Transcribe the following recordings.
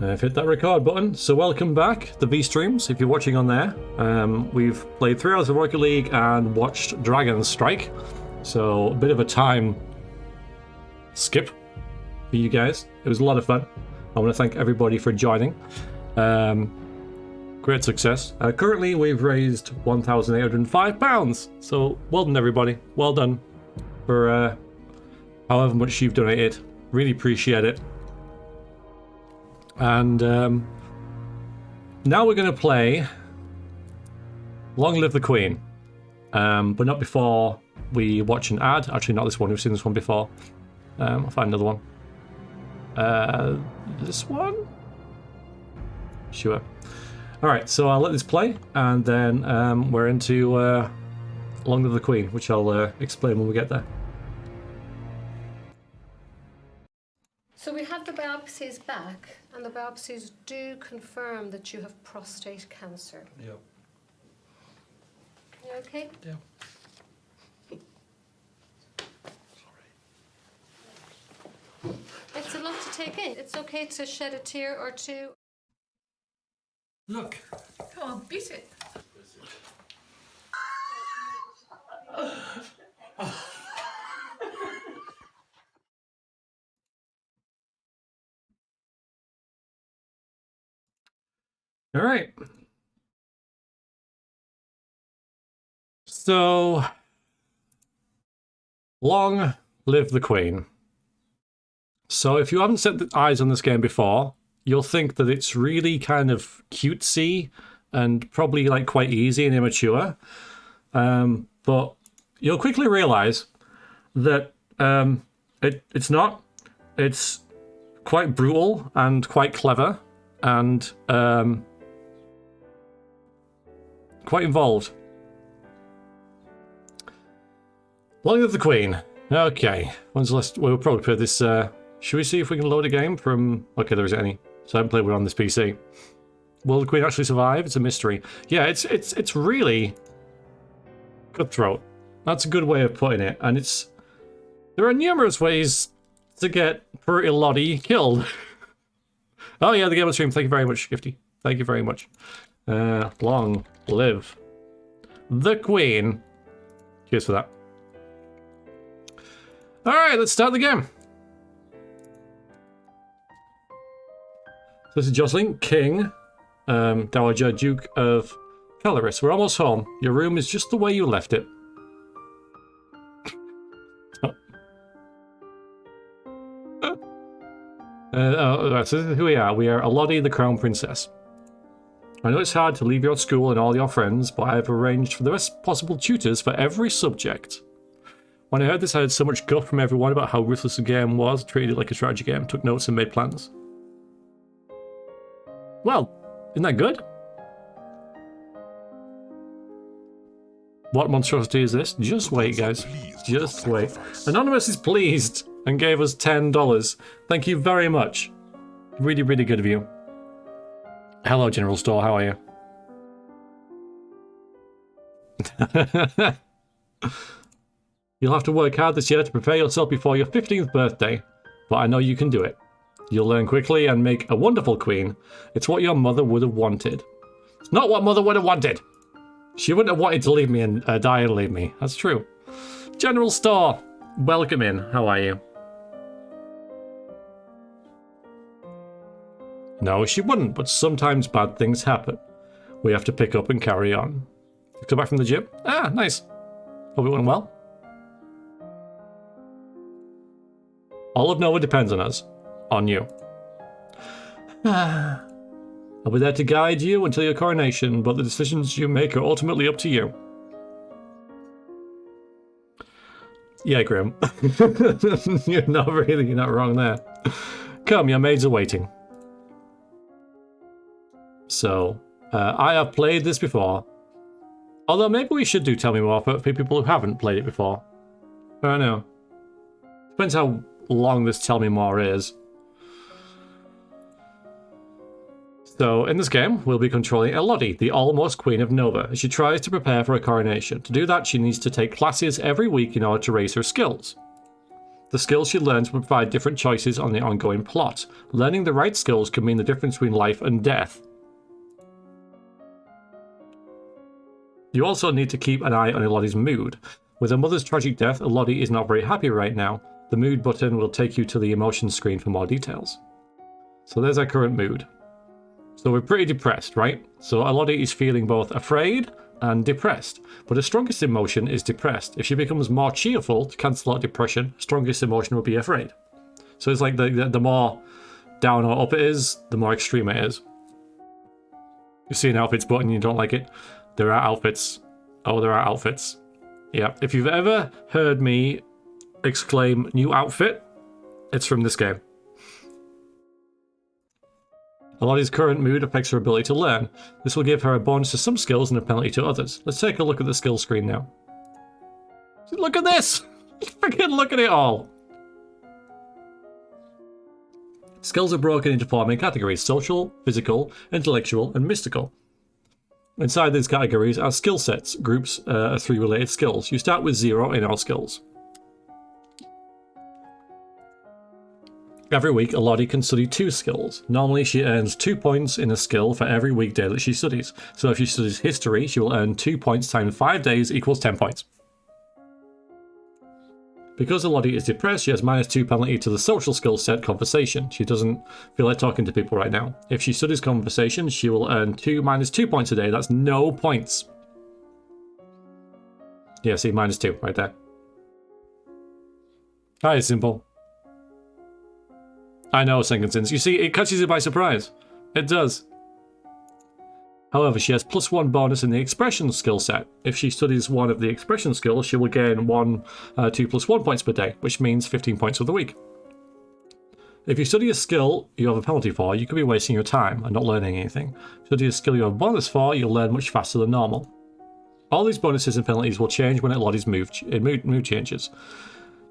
I've hit that record button. So welcome back, the V-Streams, if you're watching on there. We've played 3 hours of Rocket League and watched Dragon Strike. So a bit of a time skip for you guys. It was a lot of fun. I want to thank everybody for joining. Great success. Currently we've raised £1,805. So well done everybody. Well done for however much you've donated. Really appreciate it. And now we're going to play Long Live the Queen, but not before we watch an ad. Actually, not this one. We've seen this one before. I'll find another one. This one? Sure. All right, so I'll let this play, and then we're into Long Live the Queen, which I'll explain when we get there. So we have the biopsies back, and the biopsies do confirm that you have prostate cancer. Yeah. You okay? Yeah. Sorry. It's a lot to take in. It's okay to shed a tear or two. Look. Come on, beat it. All right. So, long live the Queen. So if you haven't set eyes on this game before, you'll think that it's really kind of cutesy and probably like quite easy and immature. But you'll quickly realize that it's not. It's quite brutal and quite clever and quite involved. Long Live the Queen. Okay. When's the last? We'll probably play this. Should we see if we can load a game from? Okay, there isn't any. So I haven't played one on this PC. Will the Queen actually survive? It's a mystery. Yeah, it's really cutthroat. That's a good way of putting it. And there are numerous ways to get Pretty Lottie killed. Oh yeah, the game on stream. Thank you very much, Gifty. Thank you very much. Long live the Queen. Cheers for that. All right, let's start the game. So this is Jocelyn, King, Dowager Duke of Caloris. We're almost home. Your room is just the way you left it. So this is who we are. We are Elodie, the Crown Princess. I know it's hard to leave your school and all your friends, but I have arranged for the best possible tutors for every subject. When I heard this, I heard so much guff from everyone about how ruthless the game was, treated it like a strategy game, took notes and made plans. Well, isn't that good? What monstrosity is this? Just wait, guys. Just wait. Anonymous is pleased and gave us $10. Thank you very much. Really, really good of you. Hello, General Store. How are you? You'll have to work hard this year to prepare yourself before your 15th birthday, but I know you can do it. You'll learn quickly and make a wonderful queen. It's what your mother would have wanted. It's not what mother would have wanted. She wouldn't have wanted to leave me and die and leave me. That's true. General Store, welcome in. How are you? No, she wouldn't, but sometimes bad things happen. We have to pick up and carry on. Come back from the gym? Ah, nice. Hope it went well. All of Nova depends on us. On you. I'll be there to guide you until your coronation, but the decisions you make are ultimately up to you. Yeah, Grim. You're not wrong there. Come, your maids are waiting. So, I have played this before. Although maybe we should do Tell Me More for people who haven't played it before. I don't know. Depends how long this Tell Me More is. So, in this game, we'll be controlling Elodie, the almost Queen of Nova, as she tries to prepare for her coronation. To do that, she needs to take classes every week in order to raise her skills. The skills she learns will provide different choices on the ongoing plot. Learning the right skills can mean the difference between life and death. You also need to keep an eye on Elodie's mood. With her mother's tragic death, Elodie is not very happy right now. The mood button will take you to the emotions screen for more details. So there's our current mood. So we're pretty depressed, right? So Elodie is feeling both afraid and depressed, but her strongest emotion is depressed. If she becomes more cheerful to cancel out depression, strongest emotion will be afraid. So it's like the more down or up it is, the more extreme it is. You see an outfits button and you don't like it, there are outfits. Oh, there are outfits. Yeah, if you've ever heard me exclaim new outfit, it's from this game. Elodie's current mood affects her ability to learn. This will give her a bonus to some skills and a penalty to others. Let's take a look at the skill screen now. Look at this! Freaking look at it all! Skills are broken into 4 main categories: social, physical, intellectual, and mystical. Inside these categories are skill sets, groups of 3 related skills. You start with 0 in all skills. Every week, Elodie can study 2 skills. Normally, she earns 2 points in a skill for every weekday that she studies. So if she studies history, she will earn 2 points times 5 days equals 10 points. Because Elodie is depressed, she has -2 penalty to the social skill set conversation. She doesn't feel like talking to people right now. If she studies conversation, she will earn -2 points a day. That's no points. Yeah, see, -2 right there. That is simple. I know, Senkinsons. You see, it catches you by surprise. It does. However, she has +1 bonus in the expression skill set. If she studies one of the expression skills, she will gain 2 + 1 points per day, which means 15 points for the week. If you study a skill you have a penalty for, you could be wasting your time and not learning anything. If you study a skill you have a bonus for, you'll learn much faster than normal. All these bonuses and penalties will change when Elodie's mood changes.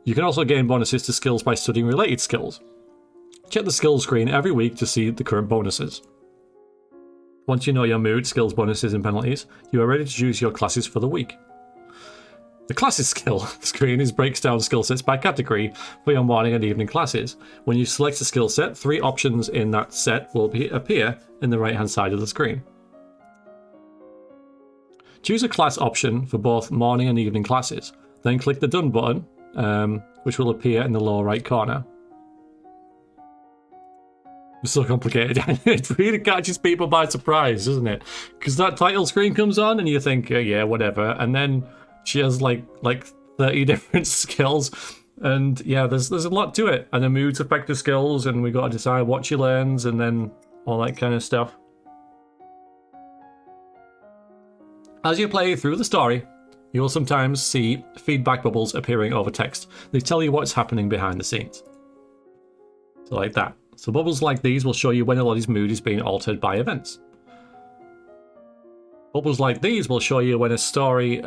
You can also gain bonuses to skills by studying related skills. Check the skills screen every week to see the current bonuses. Once you know your mood, skills, bonuses, and penalties, you are ready to choose your classes for the week. The classes skill screen breaks down skill sets by category for your morning and evening classes. When you select a skill set, 3 options in that set will appear in the right-hand side of the screen. Choose a class option for both morning and evening classes. Then click the Done button, which will appear in the lower right corner. It's so complicated. It really catches people by surprise, doesn't it? Because that title screen comes on and you think, yeah, whatever. And then she has like 30 different skills. And yeah, there's a lot to it. And the moods affect the skills, and we got to decide what she learns and then all that kind of stuff. As you play through the story, you will sometimes see feedback bubbles appearing over text. They tell you what's happening behind the scenes. So like that. So bubbles like these will show you when Elodie's mood is being altered by events. Bubbles like these will show you when a story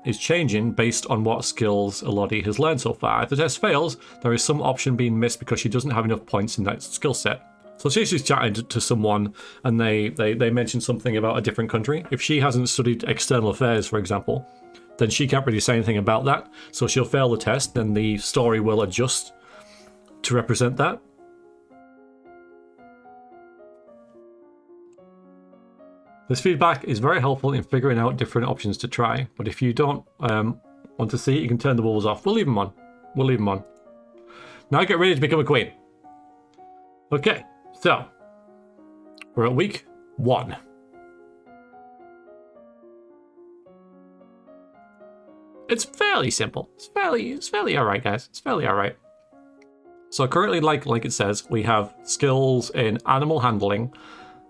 is changing based on what skills Elodie has learned so far. If the test fails, there is some option being missed because she doesn't have enough points in that skill set. So say she's chatting to someone and they mention something about a different country. If she hasn't studied external affairs, for example, then she can't really say anything about that. So she'll fail the test, then the story will adjust to represent that. This feedback is very helpful in figuring out different options to try, but if you don't want to see it, you can turn the bubbles off. We'll leave them on. We'll leave them on. Now get ready to become a queen. Okay, so we're at week 1. It's fairly simple. It's fairly alright, guys. It's fairly alright. So currently, like it says, we have skills in animal handling,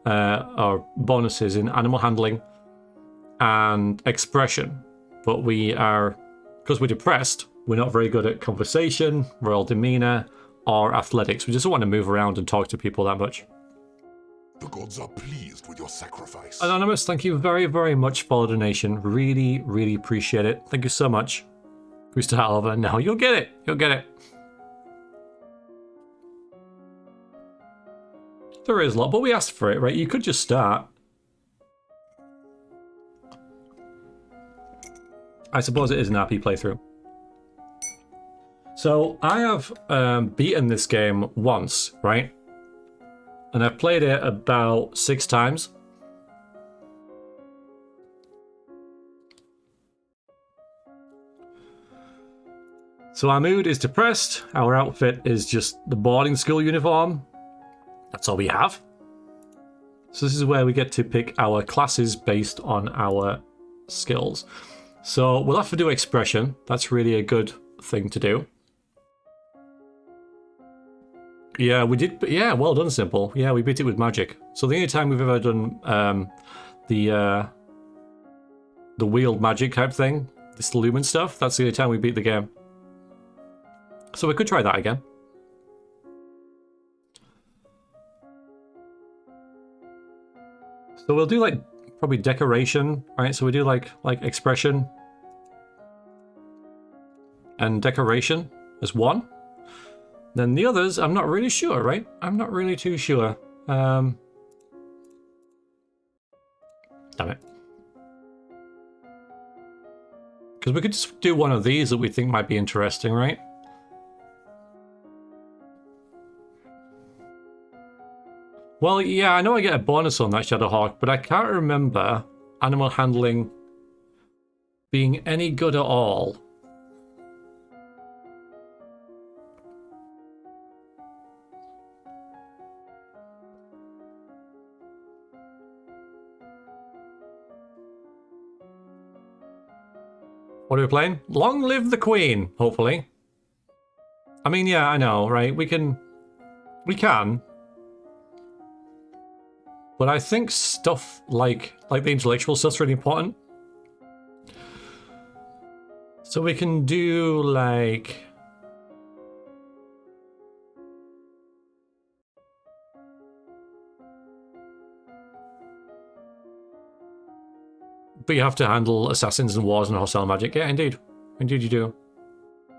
or bonuses in animal handling and expression, but because we're depressed, we're not very good at conversation, royal demeanor, or athletics. We just don't want to move around and talk to people that much. The gods are pleased with your sacrifice. Anonymous, thank you very, very much for the donation. Really, really appreciate it. Thank you so much. Can we start over? No, you'll get it. You'll get it. There is a lot, but we asked for it, right? You could just start. I suppose it is an RP playthrough. So I have beaten this game once, right? And I've played it about 6 times. So our mood is depressed. Our outfit is just the boarding school uniform. That's all we have. So this is where we get to pick our classes based on our skills. So we'll have to do expression. That's really a good thing to do. Yeah, we did. Yeah, well done, Simple. Yeah, we beat it with magic. So the only time we've ever done the wheeled magic type thing, this lumen stuff, that's the only time we beat the game. So we could try that again. So we'll do like probably decoration, right? So we do like expression and decoration as one. Then the others, I'm not really sure, right? I'm not really too sure. Damn it. Because we could just do one of these that we think might be interesting, right? Well, yeah, I know I get a bonus on that Shadowhawk, but I can't remember animal handling being any good at all. What are we playing? Long live the Queen, hopefully. I mean, yeah, I know, right? We can. But I think stuff like the intellectual stuff's really important. So we can do like... But you have to handle assassins and wars and hostile magic. Yeah, indeed. Indeed you do.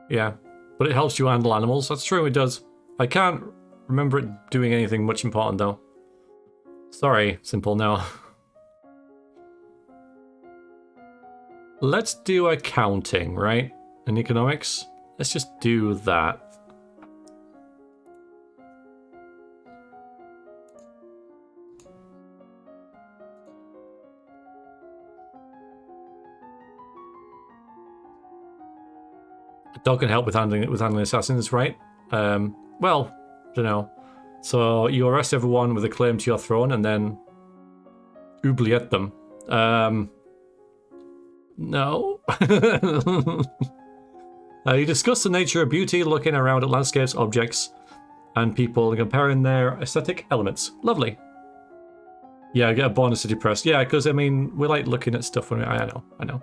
Yeah. But it helps you handle animals. That's true, it does. I can't remember it doing anything much important, though. Sorry, Simple, no. Let's do accounting, right? And economics. Let's just do that. Dog can help with handling assassins, right? Well, I don't know. So you arrest everyone with a claim to your throne and then oubliette them. No. You discuss the nature of beauty, looking around at landscapes, objects, and people, and comparing their aesthetic elements. Lovely. Yeah, I get a bonus to depressed. Yeah, because, I mean, we like looking at stuff when I know.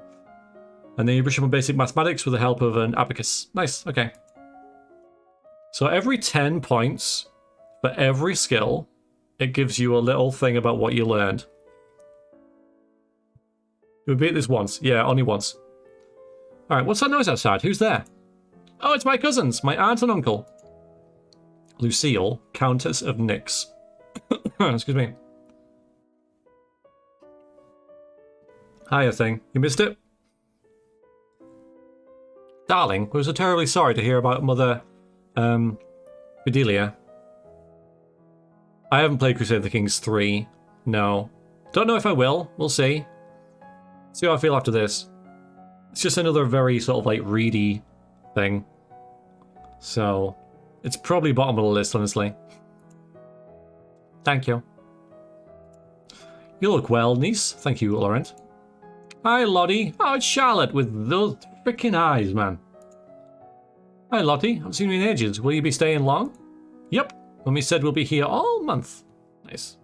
And then you brush up on basic mathematics with the help of an abacus. Nice, okay. So every 10 points for every skill, it gives you a little thing about what you learned. We beat this once. Yeah, only once. Alright, what's that noise outside? Who's there? Oh, it's my cousins, my aunt and uncle. Lucille, Countess of Nyx. Excuse me. Hiya, thing. You missed it? Darling, we were so terribly sorry to hear about Mother, Bedelia. I haven't played Crusader of the Kings 3. No. Don't know if I will. We'll see. See how I feel after this. It's just another very sort of like reedy thing. So, it's probably bottom of the list, honestly. Thank you. You look well, niece. Thank you, Laurent. Hi, Lottie. Oh, it's Charlotte with those freaking eyes, man. Hi, Lottie. Haven't seen you in ages. Will you be staying long? Yep. Mummy said we'll be here all month. Nice.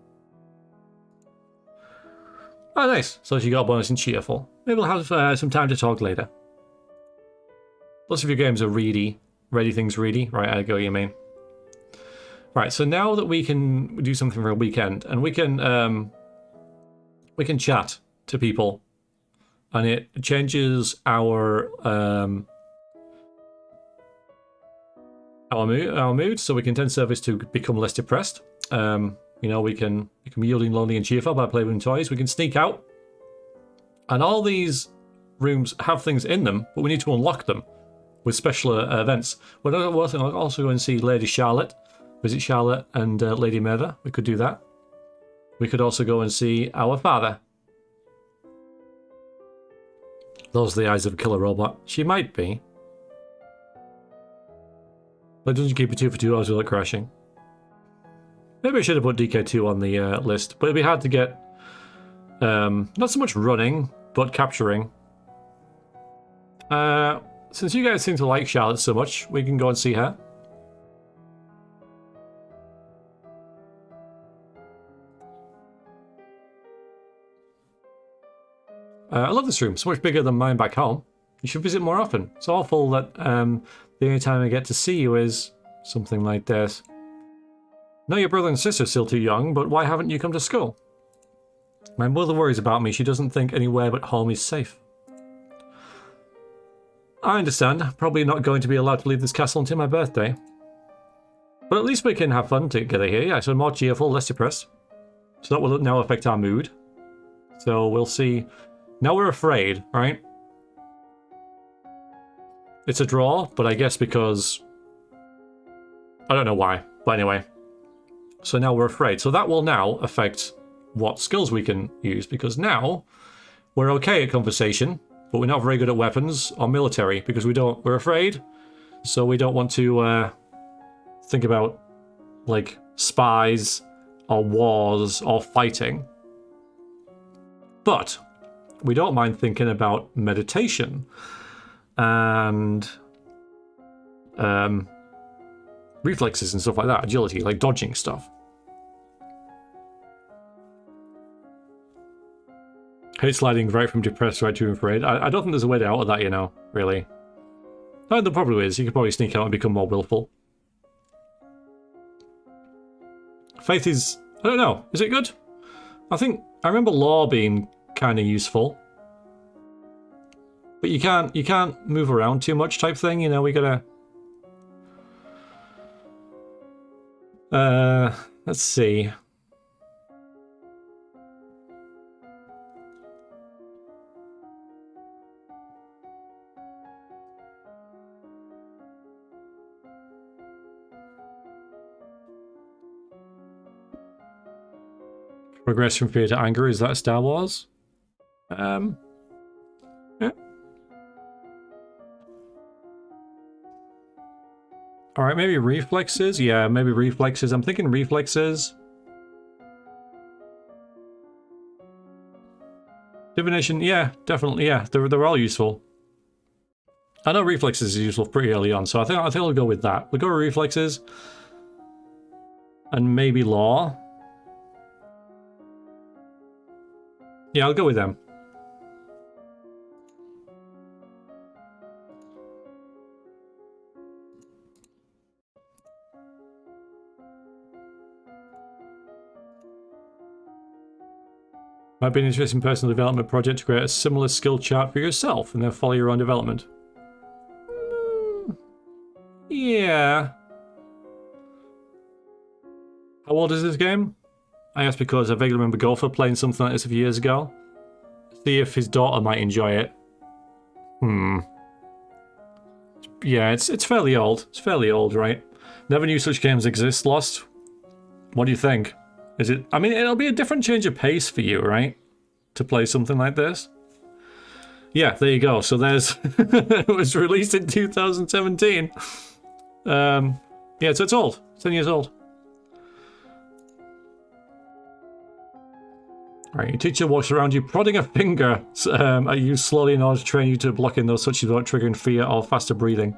Oh, nice. So she got a bonus in cheerful. Maybe we'll have some time to talk later. Lots of your games are reedy. Ready things reedy. Right, I go, you mean. Right, so now that we can do something for a weekend, and we can chat to people, and it changes our mood, so we can tend service to become less depressed. You know, we can become yielding, lonely, and cheerful by playing with toys. We can sneak out, and all these rooms have things in them, but we need to unlock them. with special events. We'll also go and see Lady Charlotte. Visit Charlotte and Lady Maeve. We could do that. We could also go and see our father. Those are the eyes of a killer robot. She might be. But Dungeon Keeper 2 for 2 hours without crashing. Maybe I should have put DK2 on the list, but it'd be hard to get not so much running, but capturing. Since you guys seem to like Charlotte so much, we can go and see her. I love this room. So much bigger than mine back home. You should visit more often. It's awful that the only time I get to see you is something like this. No, your brother and sister are still too young, but why haven't you come to school? My mother worries about me. She doesn't think anywhere but home is safe. I understand. Probably not going to be allowed to leave this castle until my birthday. But at least we can have fun together here. Yeah, so more cheerful, less depressed. So that will now affect our mood. So we'll see. Now we're afraid, right? It's a draw, but I guess because... I don't know why. But anyway. So now we're afraid. So that will now affect what skills we can use. Because now we're okay at conversation, but we're not very good at weapons or military. Because we're afraid. So we don't want to think about, like, spies or wars or fighting. But we don't mind thinking about meditation and reflexes and stuff like that, agility, like dodging stuff. Hate sliding right from depressed right to afraid. I don't think there's a way out of that, you know, really. No, there probably is. You could probably sneak out and become more willful. Faith is... I don't know. Is it good? I remember law being kind of useful. But you can't move around too much type thing, you know, we gotta... let's see. Progress from fear to anger, is that Star Wars? Yeah. Alright, maybe reflexes? Yeah, maybe reflexes. I'm thinking reflexes. Divination, yeah, definitely, yeah. They're all useful. I know reflexes is useful pretty early on, so I think I'll go with that. We'll go with reflexes. And maybe law. Yeah, I'll go with them. Might be an interesting personal development project to create a similar skill chart for yourself and then follow your own development. Yeah. How old is this game? I asked because I vaguely remember Gopher playing something like this a few years ago. See if his daughter might enjoy it. Yeah, it's fairly old. It's fairly old, right? Never knew such games exist, Lost. What do you think? Is it... I mean, it'll be a different change of pace for you, right? To play something like this. Yeah, there you go. So there's... it was released in 2017. Yeah, so it's old. 10 years old. Alright, your teacher walks around you prodding a finger at you slowly in order to train you to block in those touches without triggering fear or faster breathing.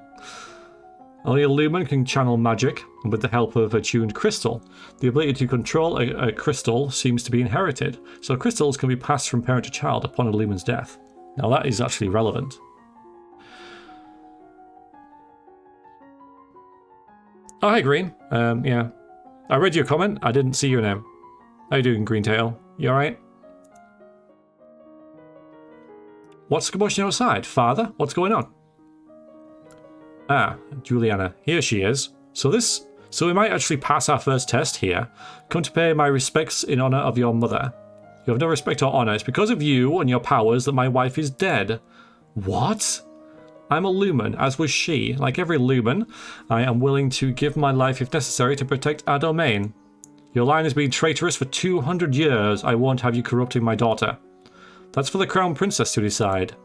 Only a Lumen can channel magic with the help of a tuned crystal. The ability to control a crystal seems to be inherited, so crystals can be passed from parent to child upon a Lumen's death. Now that is actually relevant. Oh, hi Green. Yeah. I read your comment. I didn't see your name. How you doing, Greentail? You alright? What's the commotion outside? Father? What's going on? Ah, Juliana. Here she is. So we might actually pass our first test here. Come to pay my respects in honor of your mother. You have no respect or honor. It's because of you and your powers that my wife is dead. What? I'm a Lumen, as was she. Like every Lumen, I am willing to give my life if necessary to protect our domain. Your line has been traitorous for 200 years. I won't have you corrupting my daughter. That's for the Crown Princess to decide.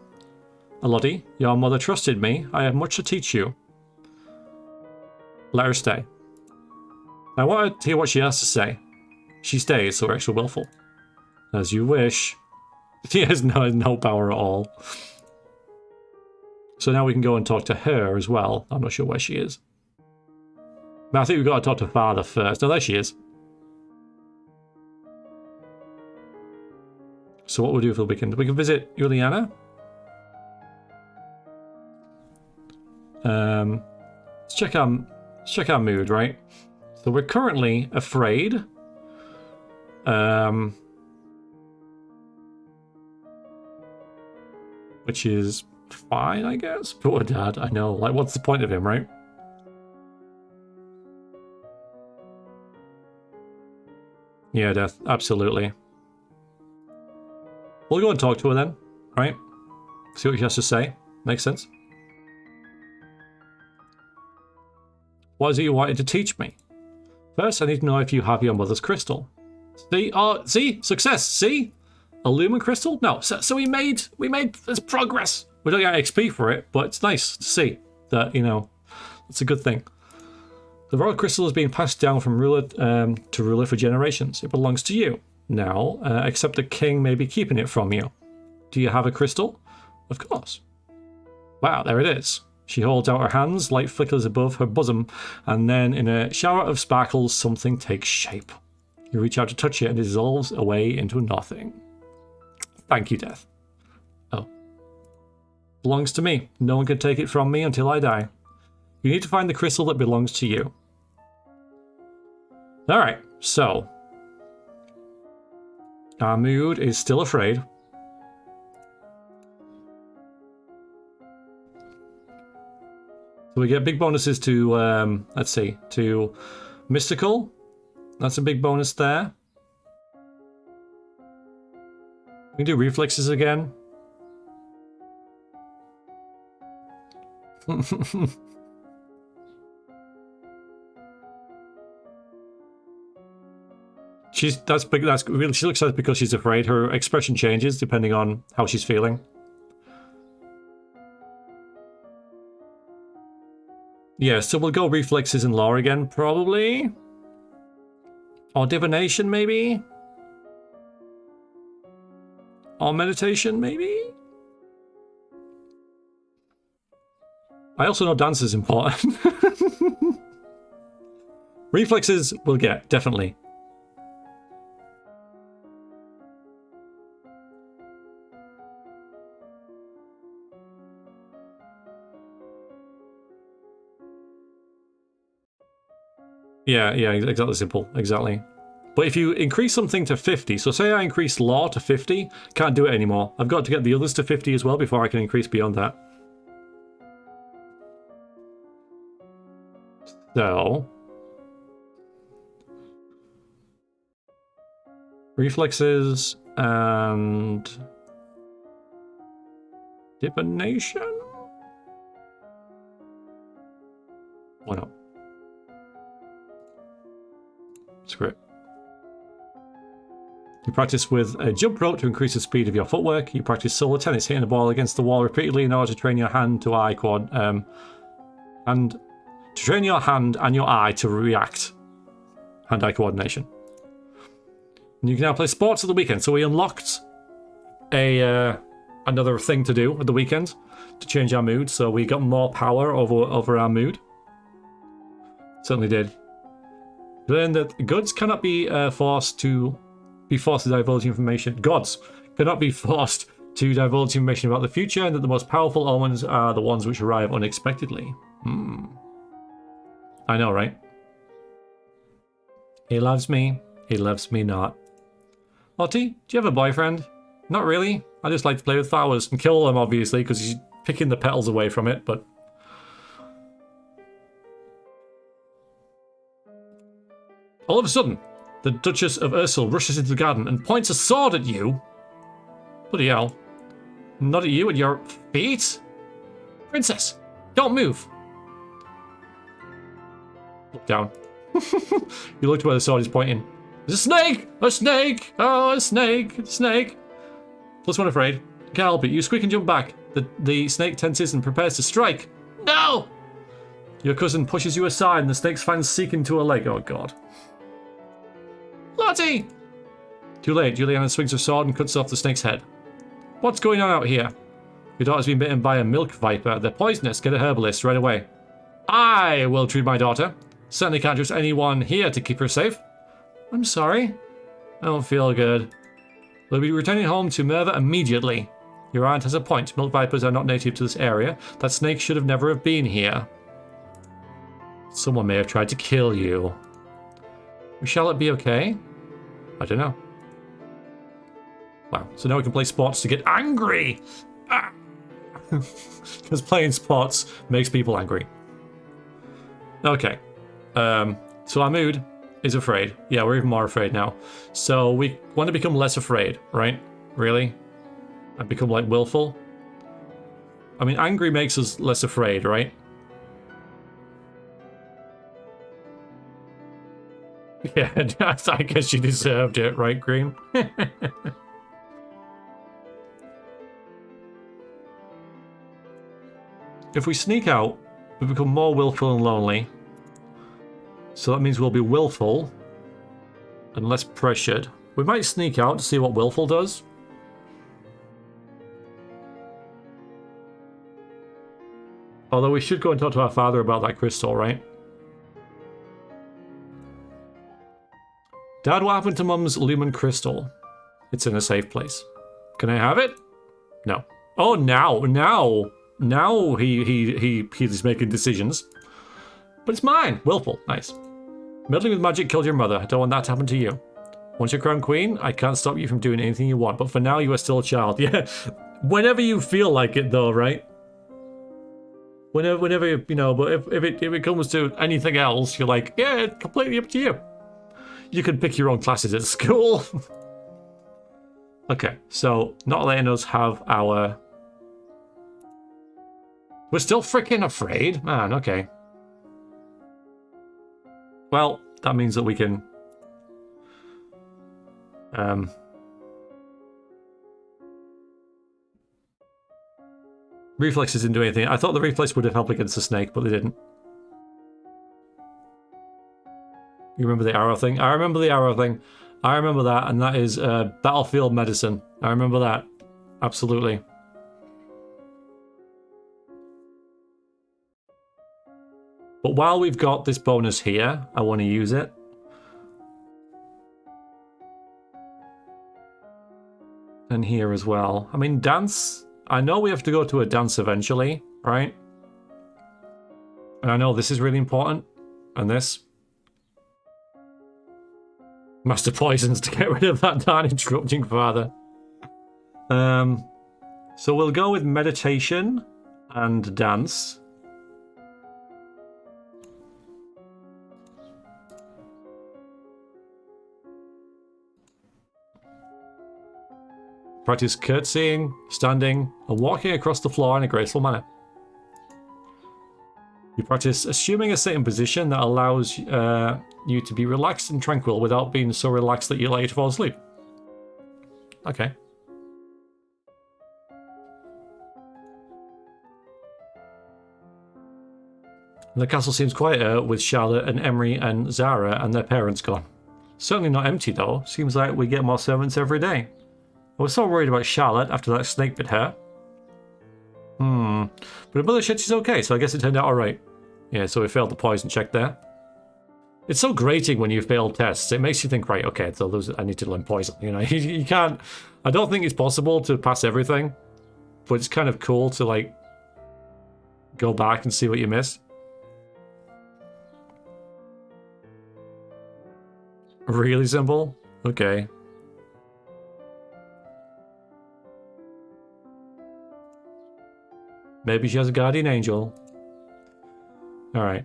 Elodie, your mother trusted me. I have much to teach you. Let her stay. I want to hear what she has to say. She stays, so we're extra willful. As you wish. She has no power at all. So now we can go and talk to her as well. I'm not sure where she is. But I think we've got to talk to Father first. Oh, there she is. So what we'll do for the weekend, we can visit Juliana. Let's check our mood, right? So we're currently afraid. Which is fine, I guess. Poor Dad, I know. Like, what's the point of him, right? Yeah, Death, absolutely. We'll go and talk to her then, right? See what she has to say. Makes sense. What is it you wanted to teach me? First, I need to know if you have your mother's crystal. See? Oh, see? Success, see? A Lumen crystal? No, so we made this progress. We don't get XP for it, but it's nice to see that, you know, it's a good thing. The royal crystal has been passed down from ruler to ruler for generations. It belongs to you. Now, except the king may be keeping it from you. Do you have a crystal? Of course. Wow, there it is. She holds out her hands, light flickers above her bosom, and then in a shower of sparkles, something takes shape. You reach out to touch it and it dissolves away into nothing. Thank you, Death. Oh. Belongs to me. No one can take it from me until I die. You need to find the crystal that belongs to you. Alright, so. Our mood is still afraid. So we get big bonuses to, let's see, to Mystical. That's a big bonus there. We can do reflexes again. That's really, she looks like because she's afraid. Her expression changes depending on how she's feeling. Yeah, so we'll go reflexes and law again, probably. Or divination, maybe? Or meditation, maybe? I also know dance is important. Reflexes we'll get, definitely. Yeah, exactly, simple, exactly. But if you increase something to 50, so say I increase law to 50, can't do it anymore. I've got to get the others to 50 as well before I can increase beyond that. So, reflexes and divination? Why not? Screw it. You practice with a jump rope to increase the speed of your footwork. You practice solo tennis, hitting the ball against the wall repeatedly in order to train your hand to eye and to train your hand and your eye to react. Hand-eye coordination. And you can now play sports at the weekend. So we unlocked another thing to do at the weekend to change our mood. So we got more power over our mood. Certainly did. Learn that gods cannot be forced to divulge information. Gods cannot be forced to divulge information about the future, and that the most powerful omens are the ones which arrive unexpectedly. I know, right? He loves me. He loves me not. Lottie, do you have a boyfriend? Not really. I just like to play with flowers and kill them, obviously, because he's picking the petals away from it, but... All of a sudden, the Duchess of Ursul rushes into the garden and points a sword at you. Bloody hell. Not at you, at your feet? Princess, don't move. Look down. You look to where the sword is pointing. There's a snake! A snake! Oh, a snake! A snake! +1 afraid. Can't help it. You squeak and jump back. The snake tenses and prepares to strike. No! Your cousin pushes you aside and the snake's fangs seek into her leg. Oh, God. Lottie! Too late. Juliana swings her sword and cuts off the snake's head. What's going on out here? Your daughter's been bitten by a milk viper. They're poisonous. Get a herbalist right away. I will treat my daughter. Certainly can't trust anyone here to keep her safe. I'm sorry. I don't feel good. We'll be returning home to Merva immediately. Your aunt has a point. Milk vipers are not native to this area. That snake should have never have been here. Someone may have tried to kill you. Will Charlotte be okay? I don't know. Wow. So now we can play sports to get angry. Because playing sports makes people angry. Okay. So our mood is afraid. Yeah, we're even more afraid now. So we want to become less afraid, right? Really? And become like willful? I mean, angry makes us less afraid, right? Yeah, I guess you deserved it, right, Green? If we sneak out, we become more willful and lonely. So that means we'll be willful and less pressured. We might sneak out to see what willful does. Although we should go and talk to our father about that crystal, right? Dad, what happened to Mum's Lumen crystal? It's in a safe place. Can I have it? No. Oh, now he's making decisions. But it's mine. Willful. Nice. Meddling with magic killed your mother. I don't want that to happen to you. Once you're crowned queen, I can't stop you from doing anything you want. But for now, you are still a child. Yeah. Whenever you feel like it, though, right? Whenever you know. But if it comes to anything else, you're like, yeah, it's completely up to you. You can pick your own classes at school. Okay, so not letting us have our... We're still freaking afraid? Man, okay. Well, that means that we can... Reflexes didn't do anything. I thought the reflex would have helped against the snake, but they didn't. You remember the arrow thing? I remember the arrow thing. I remember that, and that is battlefield medicine. I remember that. Absolutely. But while we've got this bonus here, I want to use it. And here as well. I mean, dance... I know we have to go to a dance eventually, right? And I know this is really important. And this. Master poisons to get rid of that darn interrupting father. So we'll go with meditation and dance. Practice curtsying, standing, and walking across the floor in a graceful manner. You practice assuming a sitting position that allows you to be relaxed and tranquil without being so relaxed that you're likely to fall asleep. Okay. The castle seems quieter with Charlotte and Emery and Zara and their parents gone. Certainly not empty though. Seems like we get more servants every day. I was so worried about Charlotte after that snake bit her. But her mother said she's okay, so I guess it turned out alright. Yeah, so we failed the poison check there. It's so grating when you fail tests. It makes you think, right, okay, so I need to learn poison. You know, you can't... I don't think it's possible to pass everything. But it's kind of cool to, like, go back and see what you missed. Really simple? Okay. Maybe she has a guardian angel. Alright.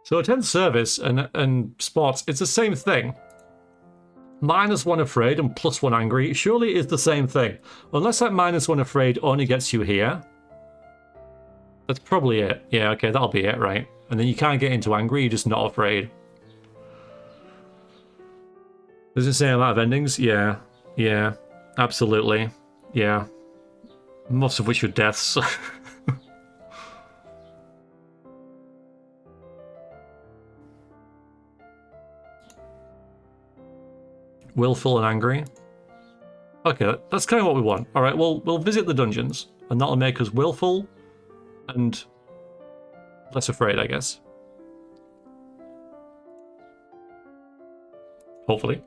So attend service and sports, it's the same thing. -1 afraid and +1 angry surely is the same thing. Unless that -1 afraid only gets you here. That's probably it. Yeah, okay, that'll be it, right? And then you can't get into angry, you're just not afraid. Does it say a lot of endings? Yeah. Yeah. Absolutely. Yeah. Most of which are deaths. Willful and angry. Okay, that's kind of what we want. Alright, well, we'll visit the dungeons. And that'll make us willful and less afraid, I guess. Hopefully.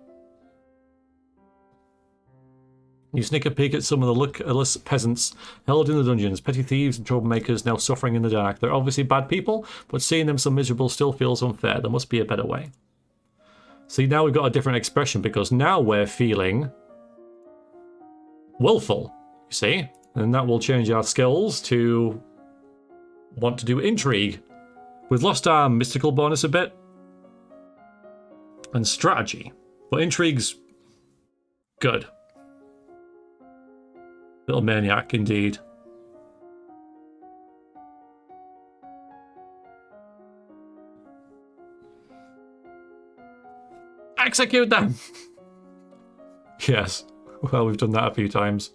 You sneak a peek at some of the luckless peasants held in the dungeons, petty thieves and troublemakers now suffering in the dark. They're obviously bad people, but seeing them so miserable still feels unfair. There must be a better way. See, now we've got a different expression because now we're feeling willful, you see? And that will change our skills to want to do intrigue. We've lost our mystical bonus a bit. And strategy. But intrigue's good. Little maniac, indeed. Execute them! Yes. Well, we've done that a few times.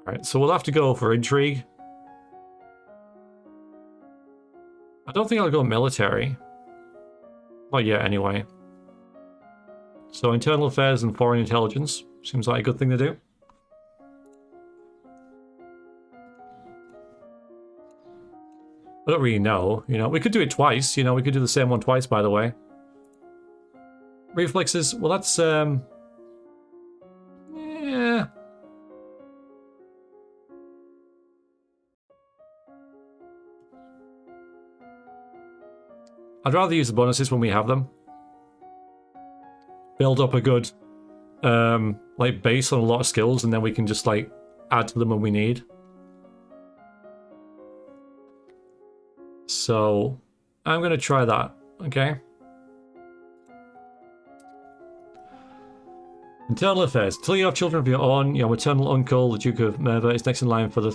Alright, so we'll have to go for intrigue. I don't think I'll go military. Not yet, anyway. So internal affairs and foreign intelligence seems like a good thing to do. I don't really know, you know. We could do it twice, you know. We could do the same one twice, by the way. Reflexes, well, that's yeah. I'd rather use the bonuses when we have them. Build up a good like base on a lot of skills, and then we can just like add to them when we need. So I'm gonna try that, okay? Internal affairs. Until you have children of your own, your maternal uncle, the Duke of Merva, is next in line for the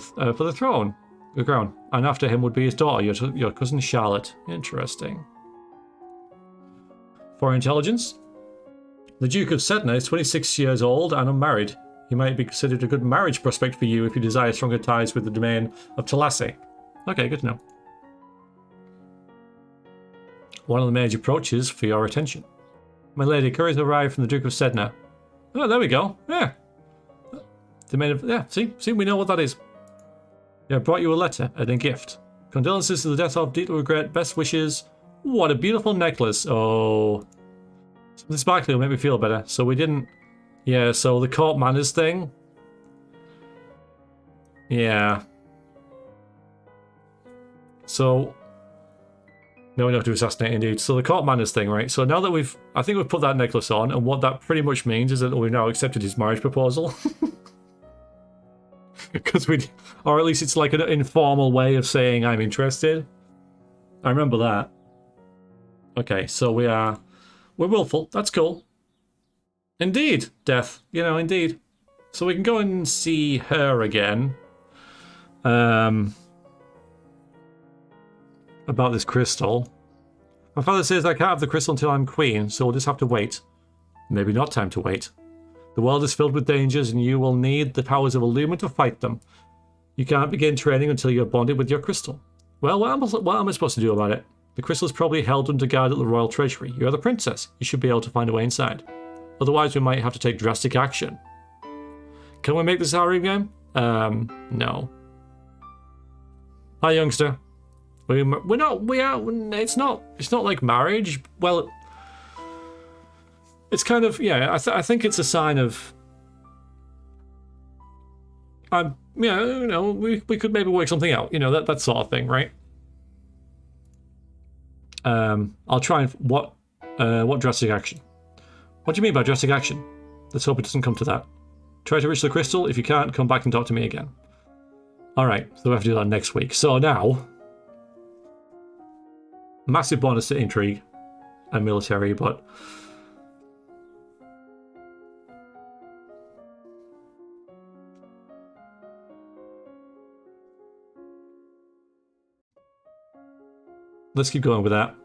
throne, the crown, and after him would be his daughter, your cousin Charlotte. Interesting. Foreign intelligence. The Duke of Sedna is 26 years old and unmarried. He might be considered a good marriage prospect for you if you desire stronger ties with the domain of Talassi. Okay, good to know. One of the major approaches for your attention. My lady, couriers arrived from the Duke of Sedna. Oh, there we go. Yeah. Domain of... Yeah, see, we know what that is. Yeah, I brought you a letter and a gift. Condolences to the death of, deep regret, best wishes. What a beautiful necklace. Oh. Something sparkly will make me feel better. So we didn't... Yeah, so the court manners thing. Yeah. So... No enough to assassinate, indeed. So the court manners thing, right? So now that we've... I think we've put that necklace on, and what that pretty much means is that we've now accepted his marriage proposal. Because we... Or at least it's like an informal way of saying I'm interested. I remember that. Okay, so we're willful. That's cool. Indeed, death. You know, indeed. So we can go and see her again. About this crystal. My father says I can't have the crystal until I'm queen, so we'll just have to wait. Maybe not time to wait. The world is filled with dangers, and you will need the powers of Illumine to fight them. You can't begin training until you're bonded with your crystal. Well, what am I supposed to do about it? The crystal is probably held under guard at the royal treasury. You're the princess. You should be able to find a way inside. Otherwise, we might have to take drastic action. Can we make this our game? No. Hi, youngster. It's not like marriage. Well, it's kind of, yeah, I think it's a sign of, yeah, you know, we could maybe work something out, you know, that sort of thing, right? I'll try and, what drastic action? What do you mean by drastic action? Let's hope it doesn't come to that. Try to reach the crystal. If you can't, come back and talk to me again. Alright, so we have to do that next week. So now, massive bonus to intrigue and military, but let's keep going with that.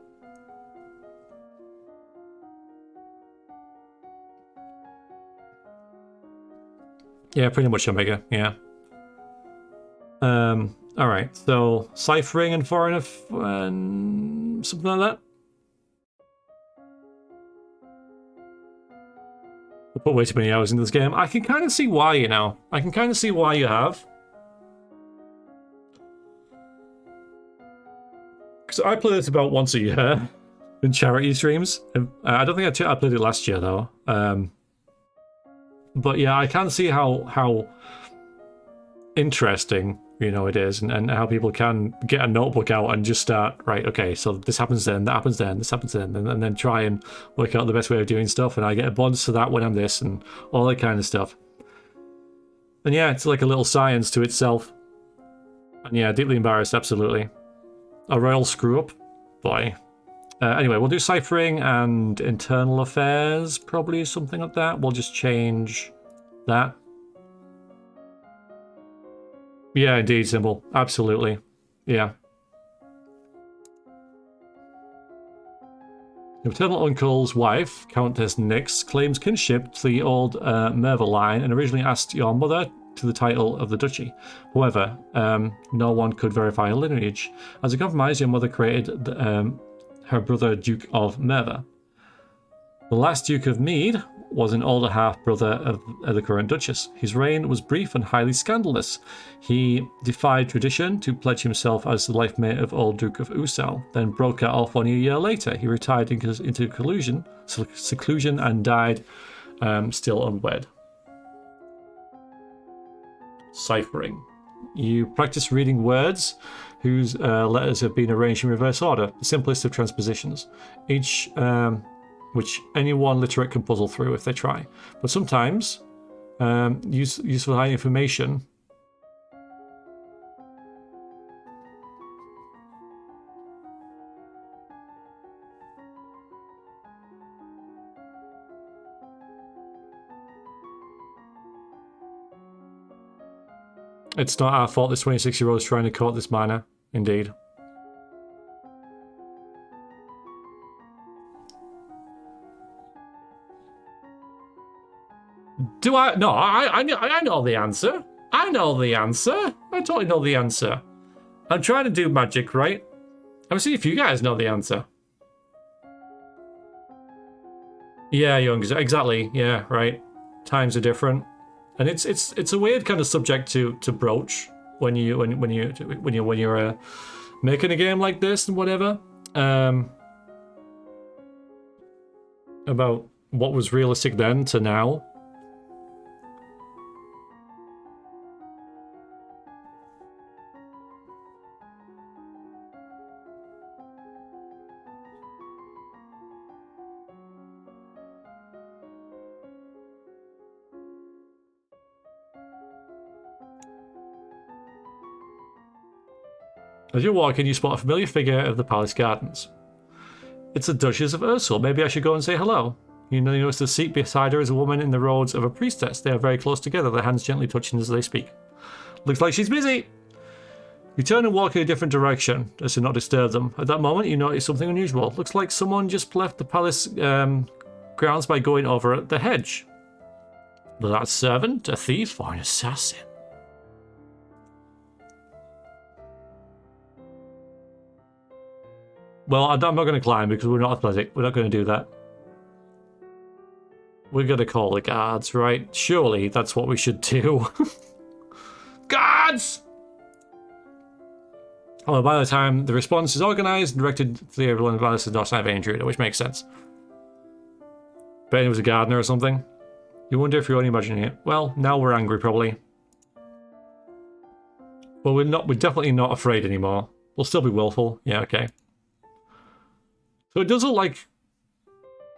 Yeah, pretty much Omega, yeah. Alright, so ciphering and foreign and something like that. I put way too many hours into this game. I can kind of see why, you know. I can kind of see why you have. Because I play this about once a year in charity streams. I don't think I played it last year, though. But yeah, I can see how interesting, you know, it is, and how people can get a notebook out and just start, right, okay, so this happens then, that happens then, this happens then, and then try and work out the best way of doing stuff, and I get a bonus for that when I'm this, and all that kind of stuff. And yeah, it's like a little science to itself. And yeah, deeply embarrassed, absolutely. A royal screw-up? Boy. Anyway, we'll do ciphering and internal affairs, probably something like that. We'll just change that. Yeah, indeed, Symbol. Absolutely. Yeah. Your paternal uncle's wife, Countess Nyx, claims kinship to the old Merva line and originally asked your mother to the title of the duchy. However, no one could verify her lineage. As a compromise, your mother created her brother Duke of Merva. The last Duke of Mead was an older half-brother of the current Duchess. His reign was brief and highly scandalous. He defied tradition to pledge himself as the life mate of old Duke of Usal, then broke it off only a year later. He retired into seclusion and died still unwed. Ciphering. You practice reading words whose letters have been arranged in reverse order, the simplest of transpositions. Each which anyone literate can puzzle through if they try. But sometimes, useful high information It's not our fault this 26-year-old is trying to court this minor. Indeed. Do I? No, I know the answer. I know the answer. I totally know the answer. I'm trying to do magic, right? I'm seeing if you guys know the answer. Yeah, young, exactly. Yeah, right. Times are different, and it's a weird kind of subject to broach when you're making a game like this and whatever. About what was realistic then to now. As you walk in, you spot a familiar figure of the palace gardens. It's the Duchess of Ursul. Maybe I should go and say hello. You notice the seat beside her is a woman in the robes of a priestess. They are very close together, their hands gently touching as they speak. Looks like she's busy. You turn and walk in a different direction, as to not disturb them. At that moment, you notice something unusual. Looks like someone just left the palace grounds by going over the hedge. Was that a servant, a thief, or an assassin? Well, I'm not going to climb because we're not athletic. We're not going to do that. We're going to call the guards, right? Surely that's what we should do. Guards! Well, by the time the response is organised and directed to everyone, the palace does not have any intruder, which makes sense. Bet it was a gardener or something. You wonder if you're only imagining it. Well, now we're angry, probably. Well, we're definitely not afraid anymore. We'll still be willful. Yeah, okay. So it does look like,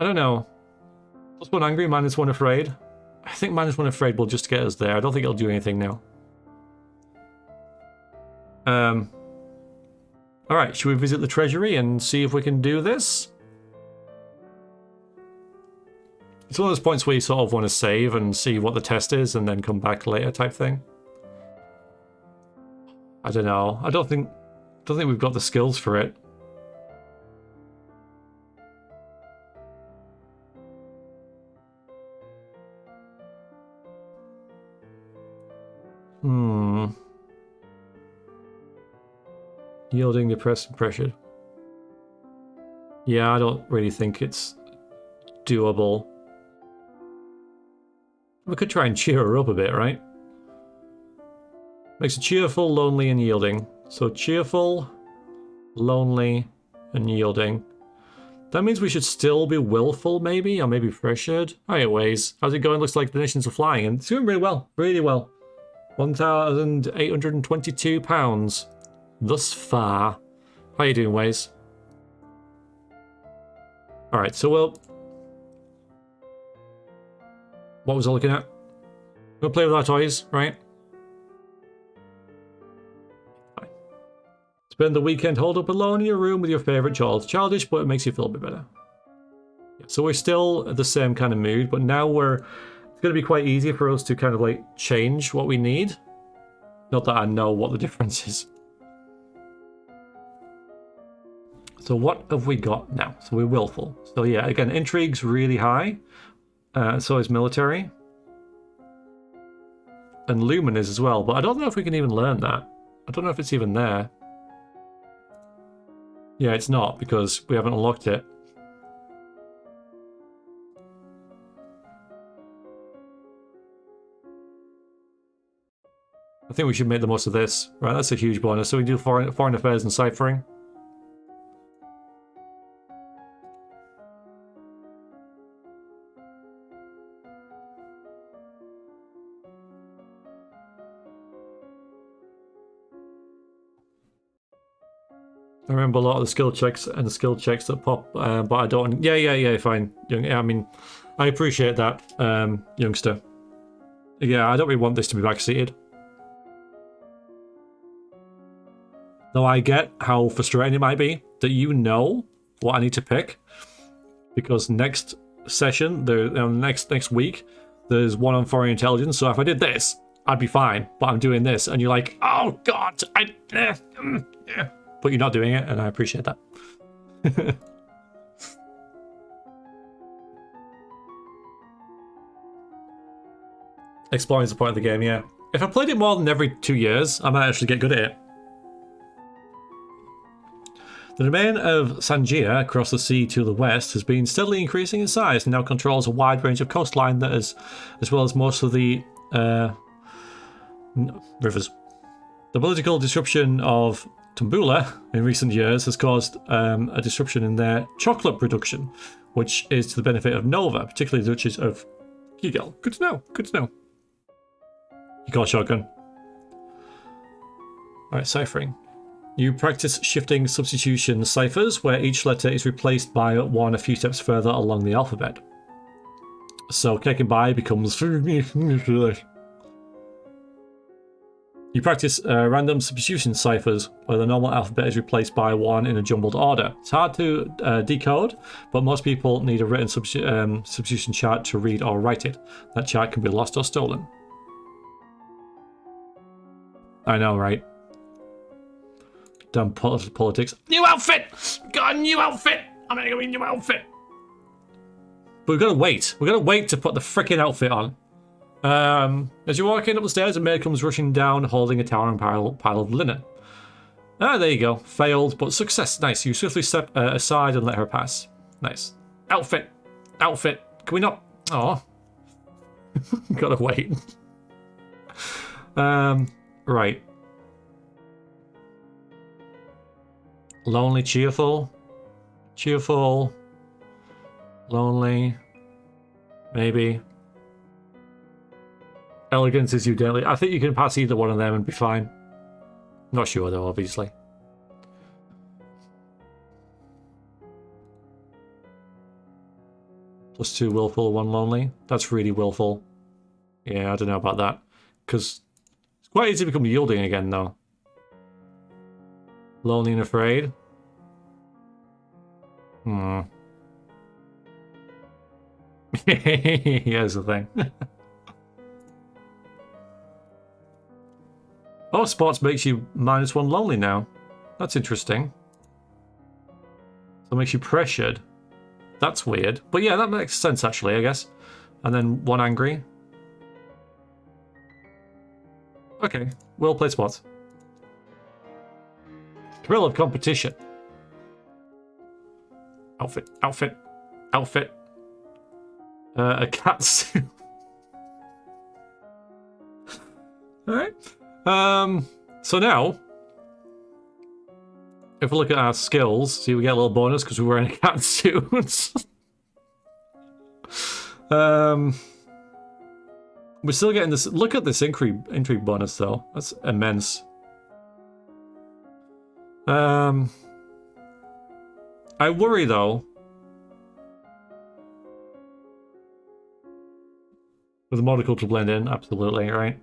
I don't know, +1 angry, -1 afraid. I think -1 afraid will just get us there. I don't think it'll do anything now. Alright, should we visit the treasury and see if we can do this? It's one of those points where you sort of want to save and see what the test is and then come back later type thing. I don't know. I don't think we've got the skills for it. Yielding, depressed, and pressured. Yeah, I don't really think it's doable. We could try and cheer her up a bit, right? Makes her cheerful, lonely, and yielding. So cheerful, lonely, and yielding. That means we should still be willful, maybe? Or maybe pressured? Anyways, how's it going? Looks like the nations are flying. And it's doing really well. Really well. £1,822 thus far. How you doing, Waze? Alright, so what was I looking at? We'll play with our toys, right? Fine. Spend the weekend holed up alone in your room with your favourite child. Childish, but it makes you feel a bit better. Yeah, so we're still at the same kind of mood, but now it's going to be quite easy for us to kind of like change what we need. Not that I know what the difference is. So what have we got now? So we're willful. So yeah, again, intrigue's really high. So is military. And Lumen is as well, but I don't know if we can even learn that. I don't know if it's even there. Yeah, it's not, because we haven't unlocked it. I think we should make the most of this. Right, that's a huge bonus. So we do foreign affairs and ciphering. I remember a lot of the skill checks and the skill checks that pop, but I don't... Yeah, fine. I mean, I appreciate that, youngster. Yeah, I don't really want this to be backseated. Though I get how frustrating it might be that you know what I need to pick, because next session, next week, there's one on foreign intelligence. So if I did this, I'd be fine. But I'm doing this, and you're like, oh god, but you're not doing it, and I appreciate that. Exploring is the point of the game, yeah. If I played it more than every 2 years, I might actually get good at it. The domain of Sangia across the sea to the west has been steadily increasing in size and now controls a wide range of coastline that is, as well as most of the rivers. The political disruption of Tumbula in recent years has caused a disruption in their chocolate production, which is to the benefit of Nova, particularly the Duchess of Kigel. Good to know, good to know. You got a shotgun. Alright, ciphering. You practice shifting substitution ciphers, where each letter is replaced by one a few steps further along the alphabet. So kicking by becomes... You practice random substitution ciphers, where the normal alphabet is replaced by one in a jumbled order. It's hard to decode, but most people need a written substitution chart to read or write it. That chart can be lost or stolen. I know, right? Damn politics. New outfit! Got a new outfit! I'm gonna go in new outfit! But we've got to wait. We've got to wait to put the freaking outfit on. As you're walking up the stairs, a maid comes rushing down, holding a towering pile of linen. Ah, there you go. Failed, but success. Nice. You swiftly step aside and let her pass. Nice. Outfit. Outfit. Can we not... Oh. Gotta wait. Right. Lonely, cheerful. Cheerful. Lonely. Maybe. Elegance is you daily. I think you can pass either one of them and be fine. Not sure though, obviously. +2 willful, 1 lonely. That's really willful. Yeah, I don't know about that. Because it's quite easy to become yielding again though. Lonely and afraid. Hmm. Here's the thing. Oh, sports makes you -1 lonely now. That's interesting. So it makes you pressured. That's weird. But yeah, that makes sense actually, I guess. And then 1 angry. Okay, well played sports. Thrill of competition. Outfit, outfit, outfit. A cat suit. Alright. So now, if we look at our skills, see we get a little bonus because we're wearing a cat suit. We're still getting this. Look at this intrigue bonus though. That's immense. I worry though. With the monocle to blend in, absolutely, right?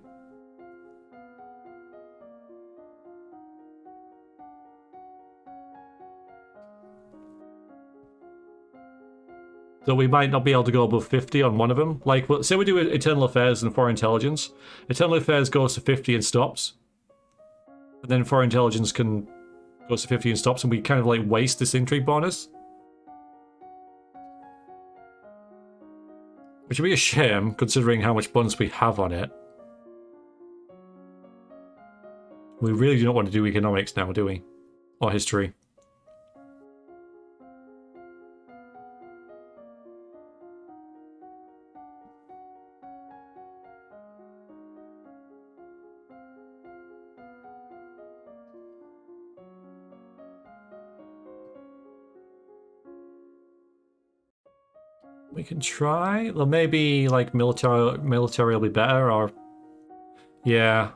So we might not be able to go above 50 on one of them. Like, well, say we do Eternal Affairs and Foreign Intelligence. Eternal Affairs goes to 50 and stops. And then Foreign Intelligence goes to 50 and stops, and we kind of like waste this intrigue bonus. Which would be a shame, considering how much bonus we have on it. We really do not want to do economics now, do we? Or history. We can try. Well, maybe like military will be better, or yeah.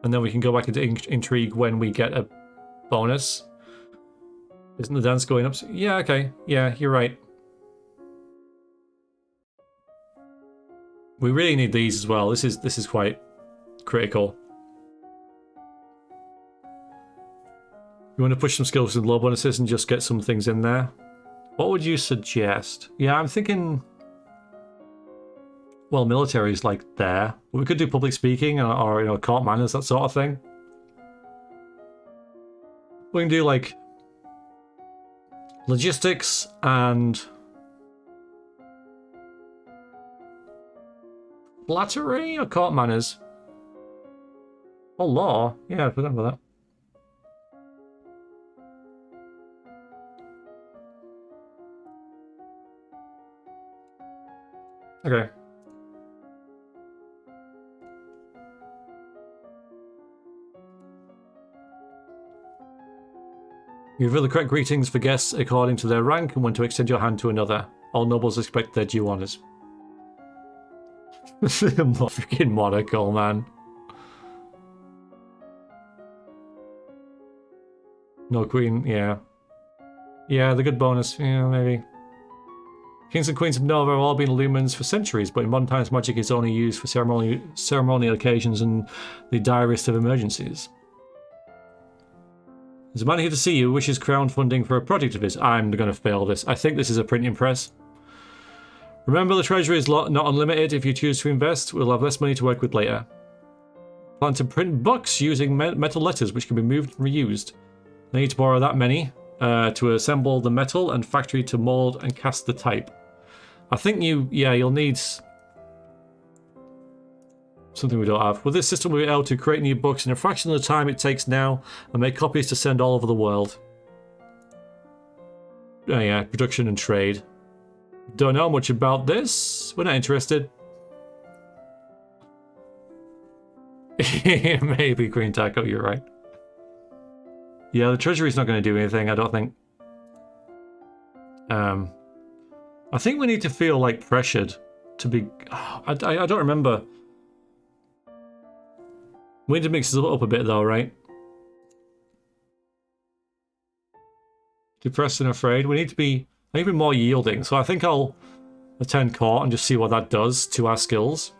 And then we can go back into intrigue when we get a bonus. Isn't the dance going up? Yeah, okay. Yeah, you're right. We really need these as well. This is quite critical. You want to push some skills with low bonuses and just get some things in there? What would you suggest? Yeah, I'm thinking... Well, military's like there. We could do public speaking or you know, court manners, that sort of thing. We can do like... logistics and... flattery or court manners? Oh, law. Yeah, I forgot about that. Okay. You reveal the correct greetings for guests according to their rank and when to extend your hand to another. All nobles expect their due honors. Freaking monocle, man. No queen, yeah. Yeah, the good bonus, yeah, maybe. Kings and queens of Nova have all been lumens for centuries, but in modern times magic is only used for ceremonial occasions and the direst of emergencies. There's a man here to see you who wishes crowdfunding for a project of his. I'm going to fail this. I think this is a printing press. Remember, the treasury is not unlimited. If you choose to invest, we'll have less money to work with later. Plan to print books using metal letters which can be moved and reused. I need to borrow that many to assemble the metal and factory to mold and cast the type. I think you'll need something we don't have. With this system, we'll be able to create new books in a fraction of the time it takes now and make copies to send all over the world. Oh yeah, production and trade. Don't know much about this. We're not interested. Maybe Green Taco, you're right. Yeah, the treasury's not going to do anything, I don't think. I think we need to feel like pressured to be... I don't remember. We need to mix it up a bit though, right? Depressed and afraid. We need to be maybe more yielding. So I think I'll attend court and just see what that does to our skills.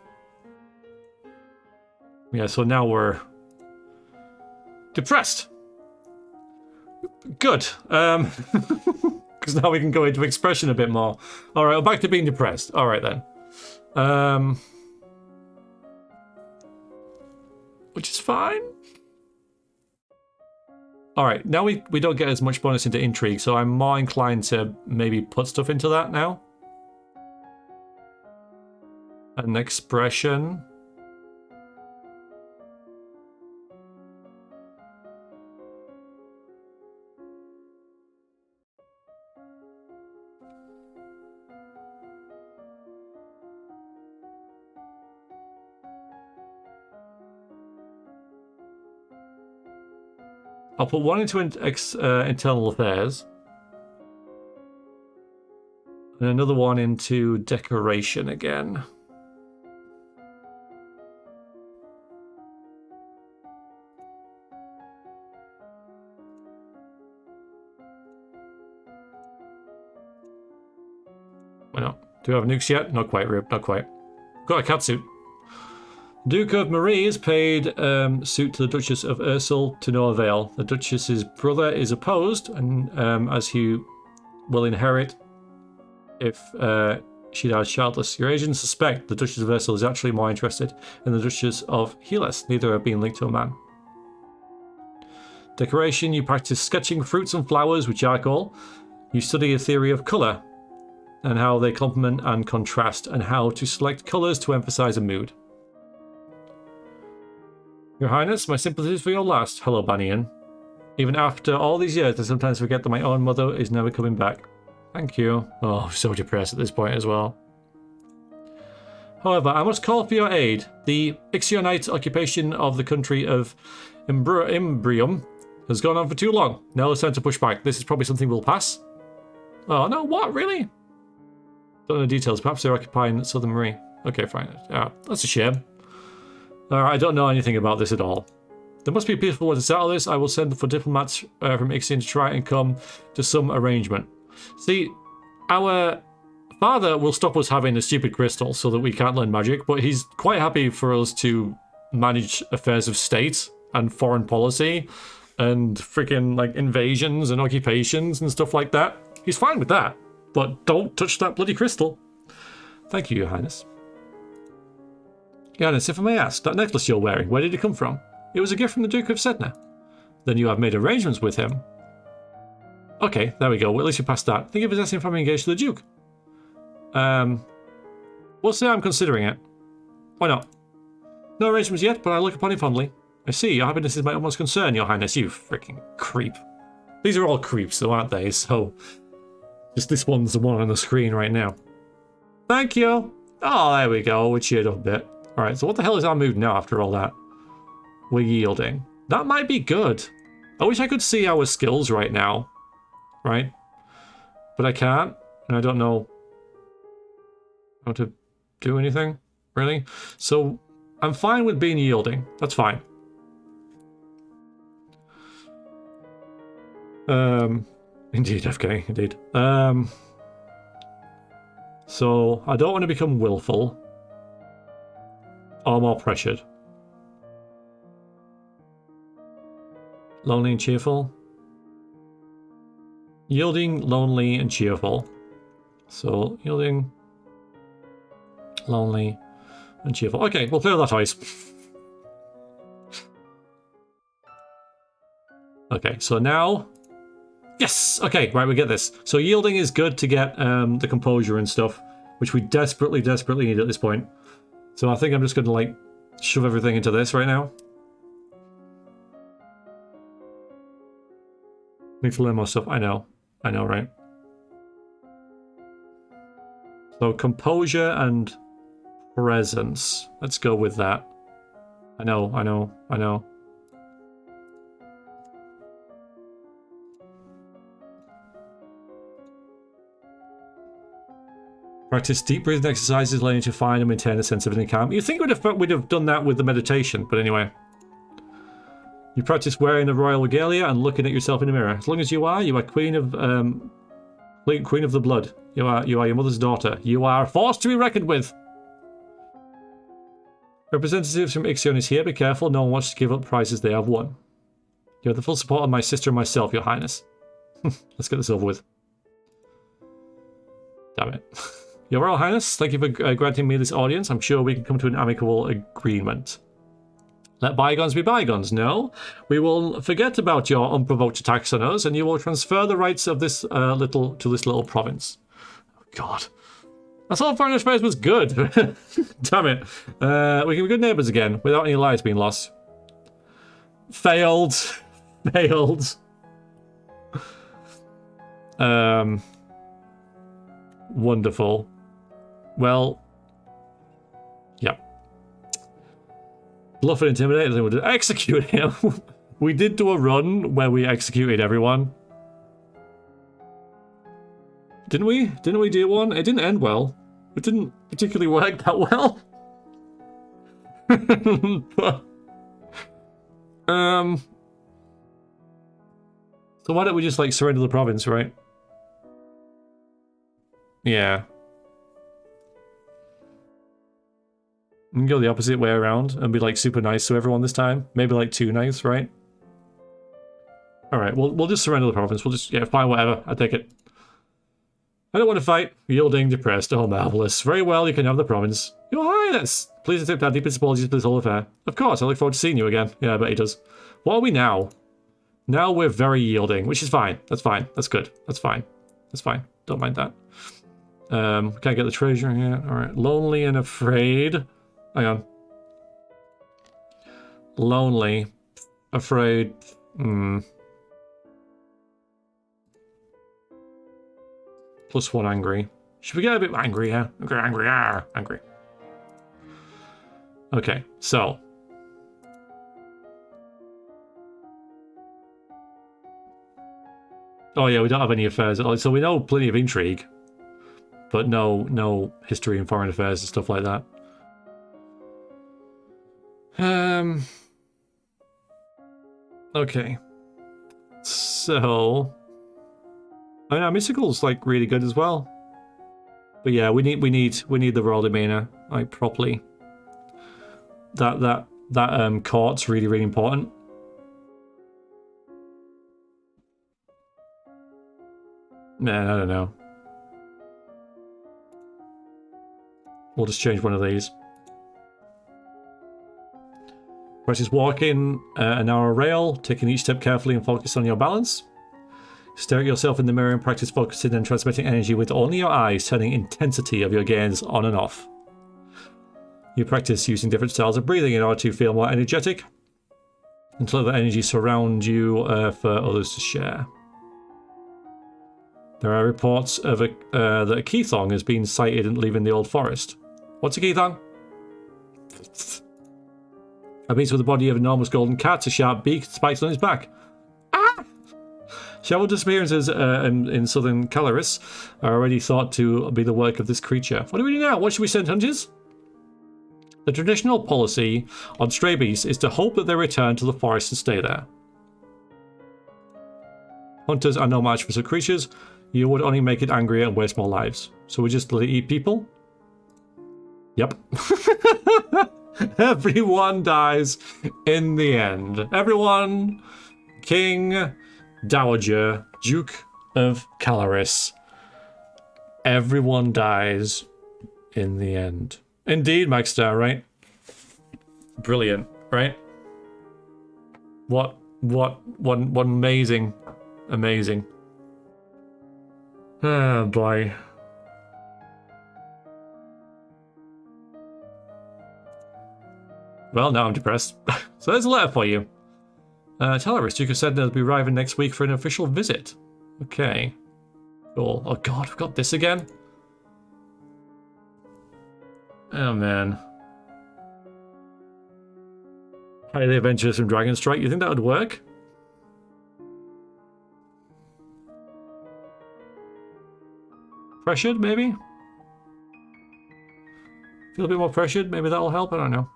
Yeah, so now we're Depressed. Good. Because now we can go into expression a bit more. All right, we're back to being depressed. All right then. Which is fine. All right, now we don't get as much bonus into intrigue, so I'm more inclined to maybe put stuff into that now. An expression. I'll put one into internal affairs. And another one into decoration again. Why not? Do we have nukes yet? Not quite, Rube. Not quite. Got a cat suit. Duke of Marie is paid suit to the Duchess of Ursel to no avail. The Duchess's brother is opposed, and as he will inherit if she dies childless. Your agents suspect the Duchess of Ursel is actually more interested in the Duchess of Helis. Neither have been linked to a man. Decoration, you practice sketching fruits and flowers with charcoal. You study a theory of colour and how they complement and contrast, and how to select colours to emphasise a mood. Your Highness, my sympathies for your loss. Hello, Bannian. Even after all these years, I sometimes forget that my own mother is never coming back. Thank you. Oh, I'm so depressed at this point as well. However, I must call for your aid. The Ixionite occupation of the country of Imbrium has gone on for too long. Now it's time to push back. This is probably something we'll pass. Oh, no, what? Really? Don't know the details. Perhaps they're occupying Southern Marie. Okay, fine. That's a shame. I don't know anything about this at all. There must be a peaceful way to settle this. I will send for diplomats from Ixion to try and come to some arrangement. See, our father will stop us having a stupid crystal so that we can't learn magic, but he's quite happy for us to manage affairs of state and foreign policy and freaking like invasions and occupations and stuff like that. He's fine with that, but don't touch that bloody crystal. Thank you, Your Highness. Your Highness, if I may ask, that necklace you're wearing, where did it come from? It was a gift from the Duke of Sedna. Then you have made arrangements with him. Okay, there we go. Well, at least you passed that. Think of it as if I'm engaged to the Duke. We'll say I'm considering it. Why not? No arrangements yet, but I look upon it fondly. I see, your happiness is my utmost concern, Your Highness, you freaking creep. These are all creeps, though, aren't they? So, just this one's the one on the screen right now. Thank you. Oh, there we go. We cheered up a bit. Alright, so what the hell is our mood now after all that? We're yielding. That might be good. I wish I could see our skills right now. Right? But I can't, and I don't know how to do anything, really. So, I'm fine with being yielding. That's fine. Indeed, FK, indeed. So, I don't want to become willful. Or more pressured. Lonely and cheerful. Yielding, lonely, and cheerful. So, yielding, lonely, and cheerful. Okay, we'll clear that ice. Okay, so now... Yes! Okay, right, we get this. So yielding is good to get the composure and stuff, which we desperately, desperately need at this point. So I think I'm just going to, like, shove everything into this right now. Need to learn more stuff. I know, right? So composure and presence. Let's go with that. I know. Practice deep breathing exercises, learning to find and maintain a sense of inner calm. You'd think we'd have done that with the meditation, but anyway. You practice wearing the royal regalia and looking at yourself in the mirror. As long as you are queen of the blood. You are your mother's daughter. You are a force to be reckoned with. Representatives from Ixion is here. Be careful. No one wants to give up prizes they have won. You have the full support of my sister and myself, Your Highness. Let's get this over with. Damn it. Your Royal Highness, thank you for granting me this audience. I'm sure we can come to an amicable agreement. Let bygones be bygones. No, we will forget about your unprovoked attacks on us, and you will transfer the rights of this little province. Oh, God. I thought Foreign Affairs was good. Damn it. We can be good neighbours again, without any lives being lost. Failed. Failed. Wonderful. Well, yeah. Bluff and intimidate, then we'll execute him. We did do a run where we executed everyone. Didn't we? Didn't we do one? It didn't end well. It didn't particularly work that well. So why don't we just, like, surrender the province, right? Yeah. We can go the opposite way around and be, like, super nice to everyone this time. Maybe, like, too nice, right? Alright, we'll just surrender the province. We'll just, yeah, fine, whatever. I take it. I don't want to fight. Yielding, depressed. Oh, marvellous. Very well, you can have the province. Your Highness! Please accept our deepest apologies for this whole affair. Of course, I look forward to seeing you again. Yeah, I bet he does. What are we now? Now we're very yielding, which is fine. That's fine. That's good. That's fine. That's fine. Don't mind that. Can't get the treasure here. Alright. Lonely and afraid. Hang on. Lonely. Afraid. +1 angry. Should we get a bit angry here? Angry, angry. Okay, so. Oh yeah, we don't have any affairs. So we know plenty of intrigue. But no history and foreign affairs and stuff like that. Okay. So I know Mystical's like really good as well. But yeah, we need the royal demeanor, like, properly. That court's really important. Man, I don't know. We'll just change one of these. Practice walking a narrow rail, taking each step carefully and focus on your balance. Stare at yourself in the mirror and practice focusing and transmitting energy with only your eyes, turning intensity of your gains on and off. You practice using different styles of breathing in order to feel more energetic, until the energy surround you for others to share. There are reports of that a Keithong has been sighted leaving the old forest. What's a Keithong? A beast with the body of an enormous golden cat, a sharp beak, spikes on his back. Ah! Several disappearances in southern Calaris are already thought to be the work of this creature. What do we do now? What should we send hunters? The traditional policy on stray beasts is to hope that they return to the forest and stay there. Hunters are no match for such creatures. You would only make it angrier and waste more lives. So we just eat people? Yep. Everyone dies in the end. Everyone, King, Dowager, Duke of Calaris. Everyone dies in the end. Indeed, Maxstar, right? Brilliant, right? What amazing. Oh boy. Well, now I'm depressed. So there's a letter for you. Tell her, Duke said they'll be arriving next week for an official visit. Okay. Cool. Oh god, we've got this again? Oh man. Highly adventurous from Dragonstrike. You think that would work? Pressured, maybe? Feel a bit more pressured? Maybe that'll help? I don't know.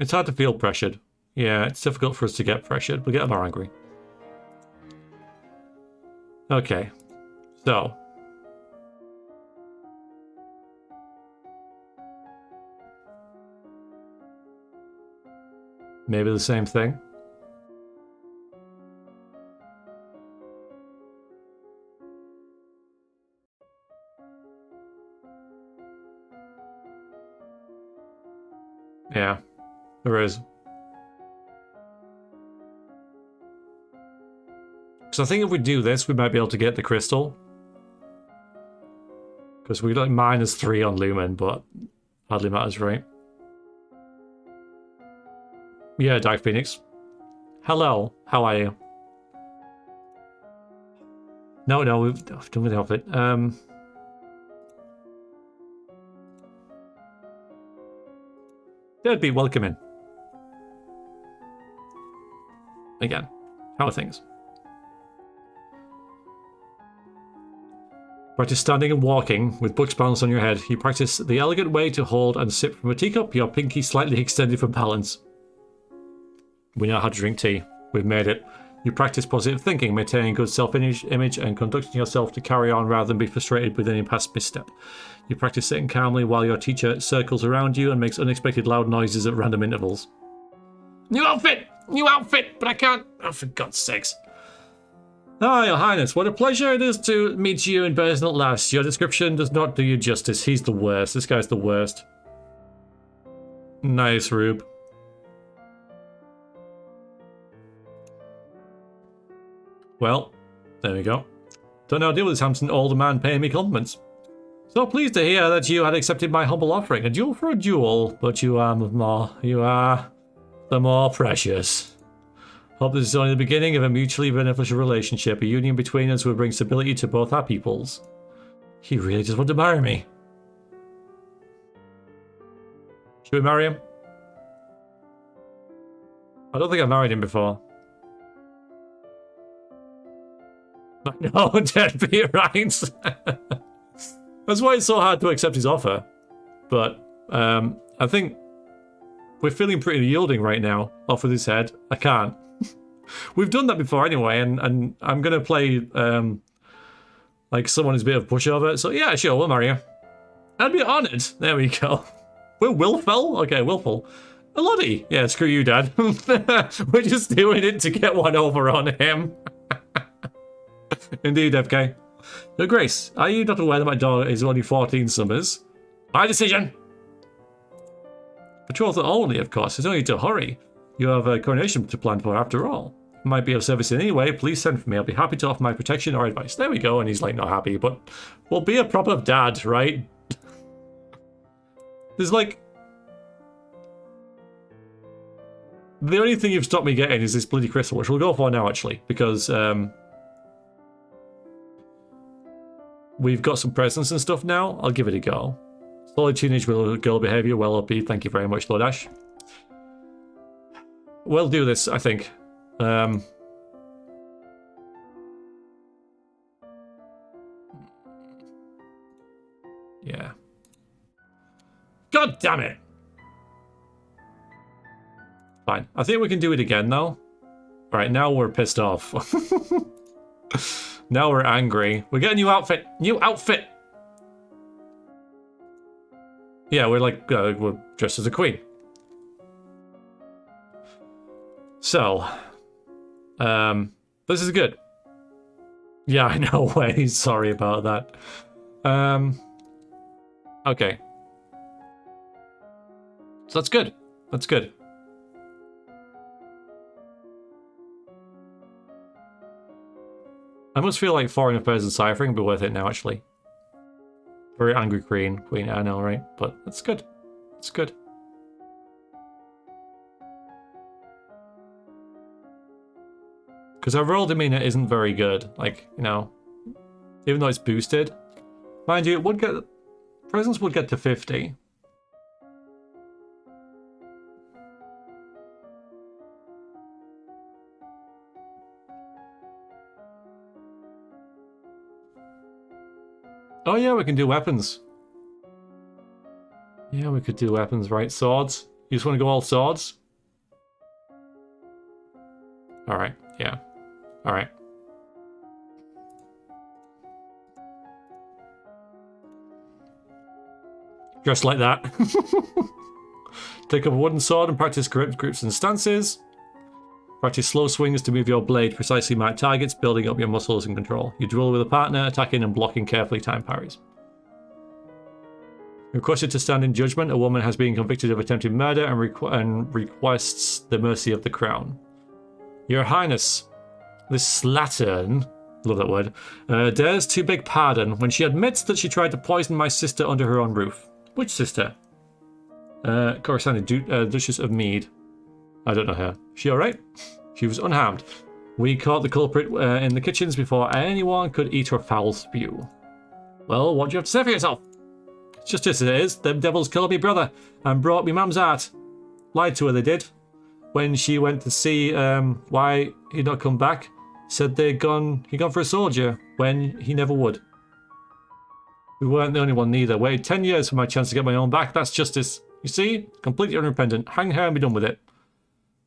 It's hard to feel pressured. Yeah, it's difficult for us to get pressured. We'll get more angry. Okay. So. Maybe the same thing. Yeah, there is. So I think if we do this, we might be able to get the crystal. Because we like -3 on Lumen, but hardly matters, right? Yeah, Dark Phoenix. Hello, how are you? No, we've done with the outfit. They'd be welcoming. Again, how are things? Practice standing and walking with books balanced on your head. You practice the elegant way to hold and sip from a teacup, your pinky slightly extended for balance. We know how to drink tea. We've made it. You practice positive thinking, maintaining good self-image and conducting yourself to carry on rather than be frustrated with any past misstep. You practice sitting calmly while your teacher circles around you and makes unexpected loud noises at random intervals. New outfit! New outfit! But I can't... Oh, for God's sakes. Ah, Your Highness, what a pleasure it is to meet you in person at last. Your description does not do you justice. He's the worst. This guy's the worst. Nice, Rube. Well, there we go. Don't know how to deal with this handsome older man paying me compliments. So pleased to hear that you had accepted my humble offering. A jewel for a jewel, but you are the more precious. Hope this is only the beginning of a mutually beneficial relationship. A union between us will bring stability to both our peoples. He really just wanted to marry me. Should we marry him? I don't think I've married him before. No, deadbeat, right? That's why it's so hard to accept his offer. But I think we're feeling pretty yielding right now off of his head. I can't. We've done that before anyway, and I'm going to play like someone who's a bit of a pushover. So yeah, sure, we'll marry you. I'd be honoured. There we go. We're willful? Okay, willful. A Lottie. Yeah, screw you, Dad. We're just doing it to get one over on him. Indeed, FK. No, Grace, are you not aware that my daughter is only 14 summers? My decision! Betrothal only, of course. There's no need to hurry. You have a coronation to plan for after all. Might be of service in any way, please send for me. I'll be happy to offer my protection or advice. There we go, and he's like not happy, but we'll be a proper dad, right? There's like... The only thing you've stopped me getting is this bloody crystal, which we'll go for now, actually, because we've got some presents and stuff now. I'll give it a go. Solid teenage girl behavior, well upbeat. Thank you very much, Lord Ash. We'll do this, I think. Yeah. God damn it! Fine. I think we can do it again, though. Right, now we're pissed off. Now we're angry. We get a new outfit! New outfit! Yeah, we're like, we're dressed as a queen. So, this is good. Yeah, I know, way. Sorry about that. Okay. So that's good. That's good. I must feel like foreign affairs and ciphering would be worth it now, actually. Very angry queen, I know, right? But it's good. It's good. Because our roll demeanor isn't very good. Like, you know, even though it's boosted. Mind you, it would get... Presence would get to 50. Oh yeah, we can do weapons. Yeah, we could do weapons, right? Swords. You just want to go all swords? Alright, yeah. Alright. Dressed like that. Take up a wooden sword and practice grips and stances. Practice slow swings to move your blade precisely marked targets, building up your muscles and control. You duel with a partner, attacking and blocking carefully timed parries. Requested to stand in judgment, a woman has been convicted of attempted murder and requests the mercy of the crown. Your Highness, this slattern, love that word, dares to beg pardon when she admits that she tried to poison my sister under her own roof. Which sister? Coruscant, Duchess of Mead. I don't know her. She alright? She was unharmed. We caught the culprit in the kitchens before anyone could eat her foul spew. Well, what do you have to say for yourself? It's just as it is. Them devils killed me brother and brought me mum's heart. Lied to her, they did. When she went to see why he'd not come back, said he'd gone for a soldier when he never would. We weren't the only one neither. Waited 10 years for my chance to get my own back. That's justice. You see? Completely unrepentant. Hang her and be done with it.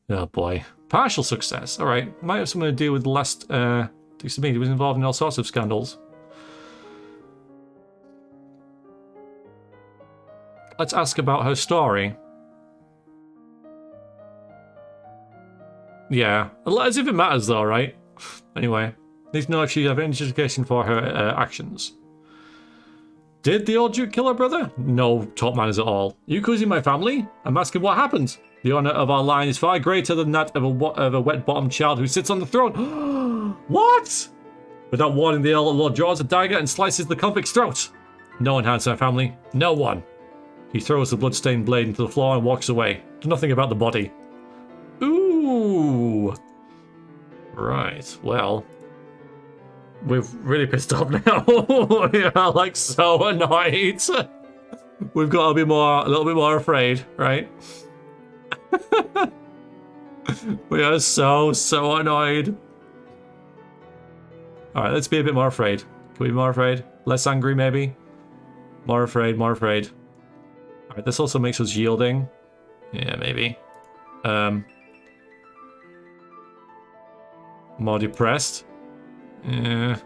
Oh boy. Partial success. Alright. Might have something to do with the last Duke of Mead. He was involved in all sorts of scandals. Let's ask about her story. Yeah. As if it matters though, right? Anyway. Need to know if she has any justification for her actions. Did the old Duke kill her brother? No top manners at all. You accusing my family? I'm asking what happened. The honour of our line is far greater than that of a wet-bottomed child who sits on the throne. What? Without warning, the Lord draws a dagger and slices the convict's throat. No one harms our family. No one. He throws the blood-stained blade into the floor and walks away. Nothing about the body. Ooh. Right, well. We've really pissed off now. We are like so annoyed. We've got to be a little bit more afraid, right? We are so annoyed. Alright, let's be a bit more afraid. Can we be more afraid? Less angry, maybe? More afraid, more afraid. Alright, this also makes us yielding. Yeah, maybe. More depressed. Yeah.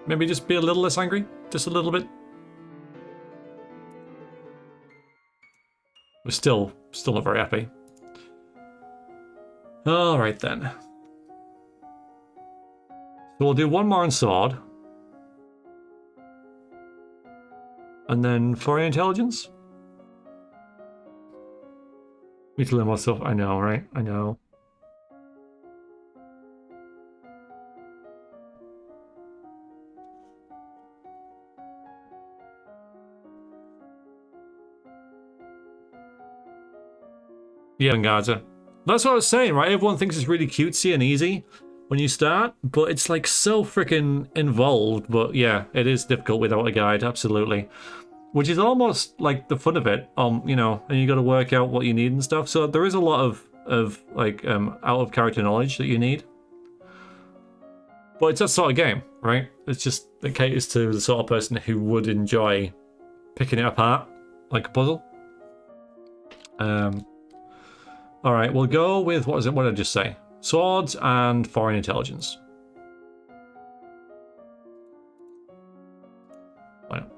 Maybe just be a little less angry? Just a little bit? We're still not very happy. Alright then. So we'll do one more on sword. And then foreign intelligence? Need to learn more stuff. I know, right? I know. Yeah, Gaza. That's what I was saying, right? Everyone thinks it's really cutesy and easy when you start, but it's like so freaking involved. But yeah, it is difficult without a guide, absolutely. Which is almost like the fun of it, you know, and you got to work out what you need and stuff. So there is a lot of like out of character knowledge that you need. But it's that sort of game, right? It's just, it caters to the sort of person who would enjoy picking it apart like a puzzle. All right, we'll go with, what did I just say? Swords and foreign intelligence. Why not?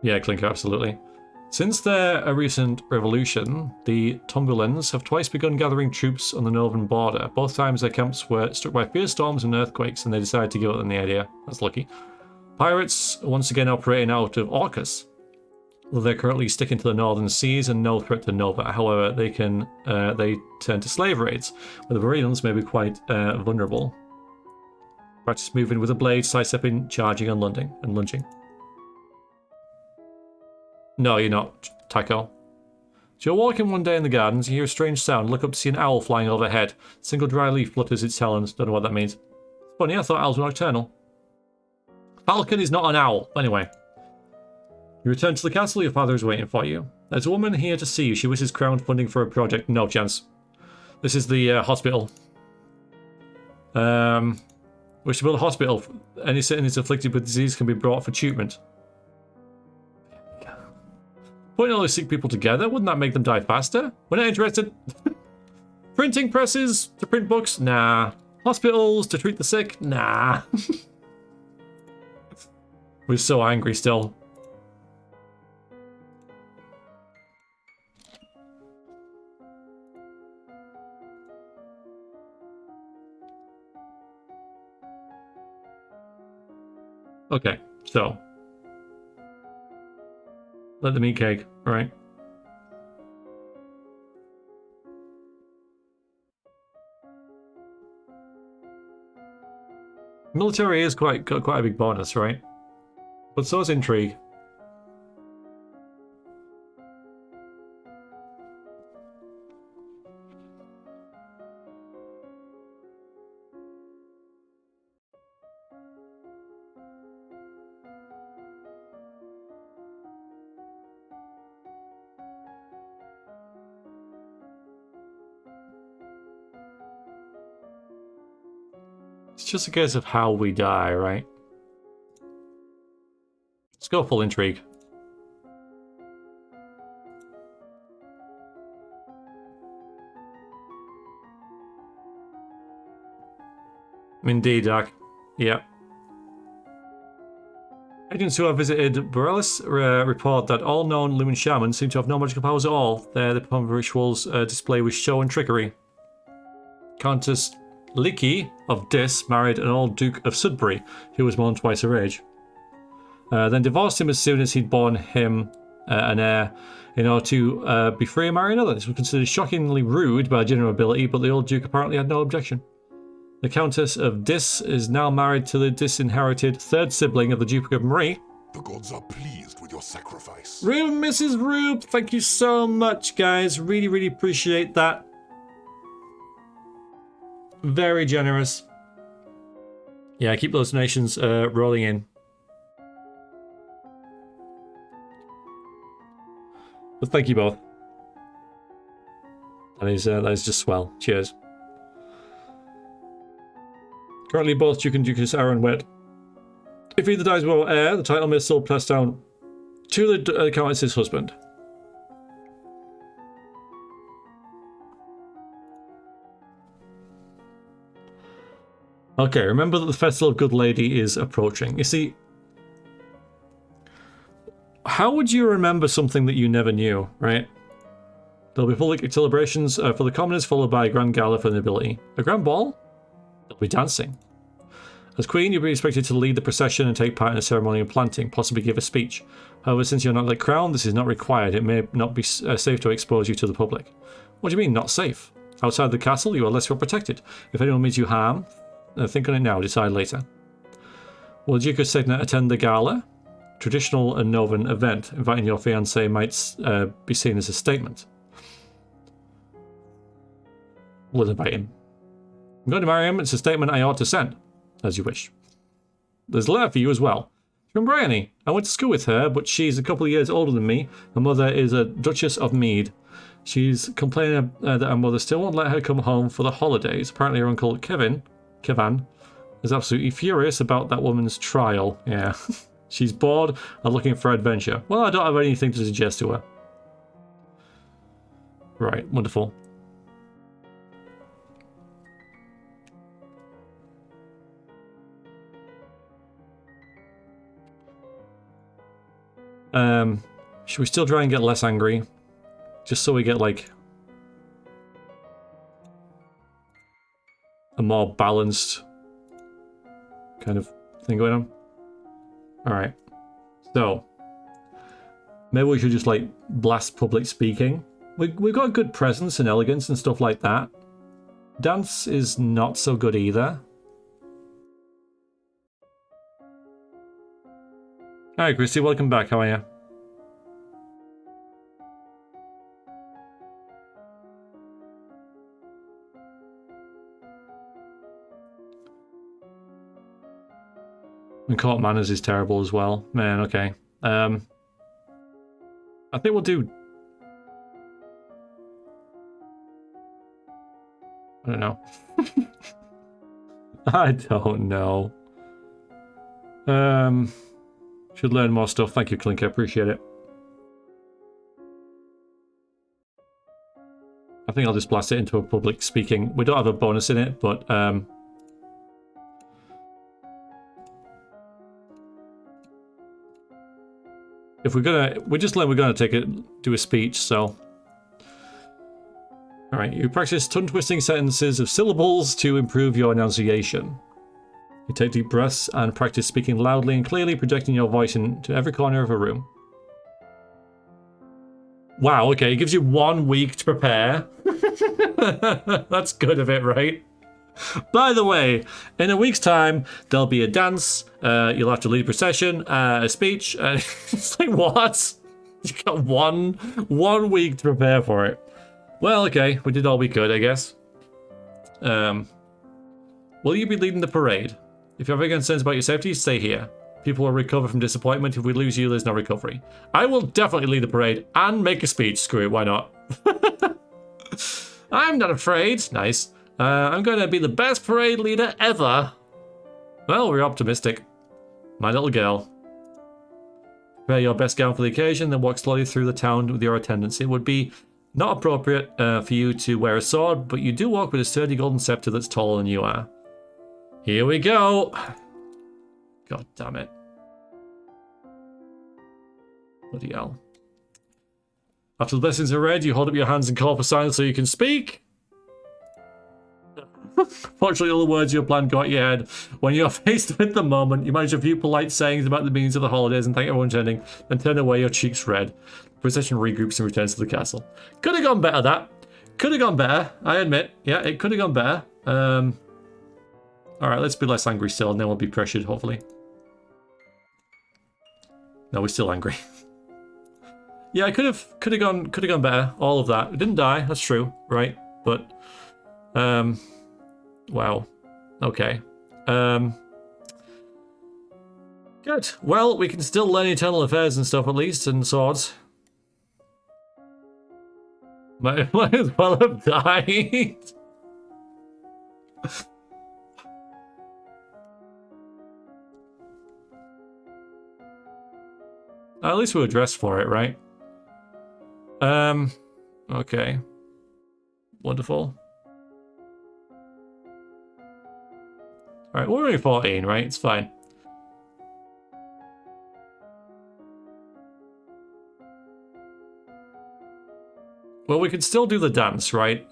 Yeah, Clinker, absolutely. Since a recent revolution, the Tumbulans have twice begun gathering troops on the northern border. Both times their camps were struck by fierce storms and earthquakes, and they decided to give up on the idea. That's lucky. Pirates are once again operating out of Orcus. Well, they're currently sticking to the northern seas and no threat to Nova. However, they turn to slave raids, where the Marines may be quite vulnerable. Practice moving with a blade, sidestepping, charging, and lunging. No, you're not, Taco. So you're walking one day in the gardens, you hear a strange sound, look up to see an owl flying overhead. A single dry leaf flutters its talons. Don't know what that means. Funny, I thought owls were nocturnal. Falcon is not an owl. Anyway. You return to the castle, your father is waiting for you. There's a woman here to see you. She wishes crown funding for a project. No chance. This is the hospital. Wish to build a hospital. Any citizens afflicted with disease can be brought for treatment. Putting all those sick people together, wouldn't that make them die faster? We're not interested. Printing presses to print books? Nah. Hospitals to treat the sick? Nah. We're so angry still. Okay, so. Let them eat cake, right? Military is got quite a big bonus, right? But so is intrigue. It's just a case of how we die, right? Let's go full intrigue. Indeed, Doc. Yep. Agents who have visited Borealis report that all known Lumen shamans seem to have no magical powers at all. They perform rituals display with show and trickery. Countess Licky of Dis married an old Duke of Sudbury, who was more than twice her age. Then divorced him as soon as he'd born him an heir in order to be free and marry another. This was considered shockingly rude by general ability, but the old Duke apparently had no objection. The Countess of Dis is now married to the disinherited third sibling of the Duke of Marie. The gods are pleased with your sacrifice. Rube and Mrs. Rube, thank you so much, guys. Really, really appreciate that. Very generous. Yeah, keep those donations rolling in. But thank you both. That is just swell. Cheers. Currently, both Duke and Duchess are unwed. If either dies without heir, the title may still pass down to the Countess's husband. Okay, remember that the Festival of Good Lady is approaching. You see, how would you remember something that you never knew, right? There'll be public celebrations for the commoners, followed by a grand gala for the nobility. A grand ball? There'll be dancing. As Queen, you'll be expected to lead the procession and take part in a ceremony of planting, possibly give a speech. However, since you're not like crown, this is not required. It may not be safe to expose you to the public. What do you mean, not safe? Outside the castle, you are less well protected. If anyone means you harm, think on it now, decide later. Will Duke of Signet attend the gala? Traditional and Novan event. Inviting your fiancé might be seen as a statement. We'll invite him. I'm going to marry him. It's a statement I ought to send. As you wish. There's a letter for you as well. From Bryony. I went to school with her, but she's a couple of years older than me. Her mother is a Duchess of Mead. She's complaining that her mother still won't let her come home for the holidays. Apparently her uncle Kevan, is absolutely furious about that woman's trial. Yeah. She's bored and looking for adventure. Well, I don't have anything to suggest to her. Right, wonderful. Should we still try and get less angry? Just so we get, like, a more balanced kind of thing going on. Alright. So, maybe we should just, like, blast public speaking. We've got good presence and elegance and stuff like that. Dance is not so good either. Hi, Christy. Welcome back. How are you? And court manners is terrible as well. Man, okay. I think we'll do... I don't know. I don't know. Should learn more stuff. Thank you, Clink. I appreciate it. I think I'll just blast it into a public speaking. We don't have a bonus in it, but if we're gonna, we just learned we're gonna do a speech. So, all right, you practice tongue twisting sentences of syllables to improve your enunciation. You take deep breaths and practice speaking loudly and clearly, projecting your voice into every corner of a room. Wow, okay, it gives you 1 week to prepare. That's good of it, right? By the way, in a week's time, there'll be a dance, you'll have to lead a procession, a speech, it's like, what? You got one week to prepare for it. Well, okay, we did all we could, I guess. Will you be leading the parade? If you have any concerns about your safety, stay here. People will recover from disappointment. If we lose you, there's no recovery. I will definitely lead the parade and make a speech. Screw it, why not? I'm not afraid. Nice. I'm going to be the best parade leader ever. Well, we're optimistic. My little girl. Wear your best gown for the occasion, then walk slowly through the town with your attendants. It would be not appropriate for you to wear a sword, but you do walk with a sturdy golden scepter that's taller than you are. Here we go. God damn it. Bloody hell. After the blessings are read, you hold up your hands and call for silence so you can speak. Fortunately, all the words you planned got your head. When you're faced with the moment, you manage a few polite sayings about the meanings of the holidays and thank everyone for attending, then turn away, your cheeks red. The procession regroups and returns to the castle. Could have gone better, that. Could have gone better, I admit. Yeah, it could have gone better. Alright, let's be less angry still, and then we'll be pressured, hopefully. No, we're still angry. Yeah, I could have gone better. All of that. It didn't die, that's true, right? But wow. Okay. Good. Well, we can still learn eternal affairs and stuff at least, and swords. Might as well have died. At least we were dressed for it, right? Okay. Wonderful. Alright, we're only 14, right? It's fine. Well, we could still do the dance, right?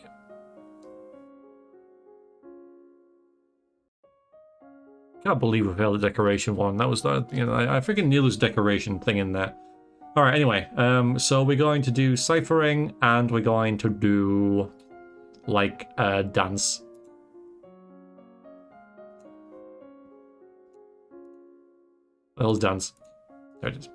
Can't believe we failed the decoration one. That was the, you know, I freaking knew there was a decoration thing in there. All right, anyway, so we're going to do ciphering and we're going to do like a dance. Let's dance. There it is.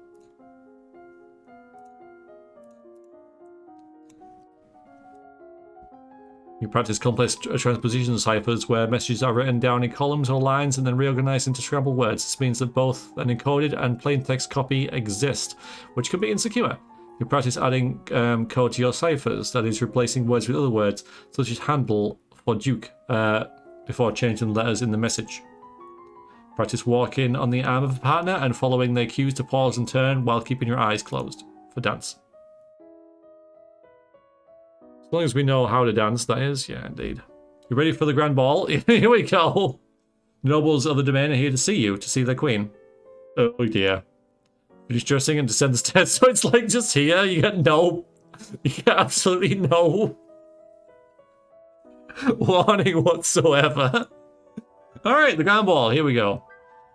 You practice complex transposition ciphers where messages are written down in columns or lines and then reorganized into scrambled words. This means that both an encoded and plain text copy exist, which can be insecure. You practice adding code to your ciphers, that is, replacing words with other words, such as handle for Duke, before changing letters in the message. Practice walking on the arm of a partner and following their cues to pause and turn while keeping your eyes closed for dance. As long as we know how to dance, that is. Yeah, indeed. You ready for the grand ball? Here we go. Nobles of the domain are here to see their queen. Oh dear. Finish dressing and descend the stairs. So it's like just here. You get absolutely no warning whatsoever. Alright, the grand ball. Here we go.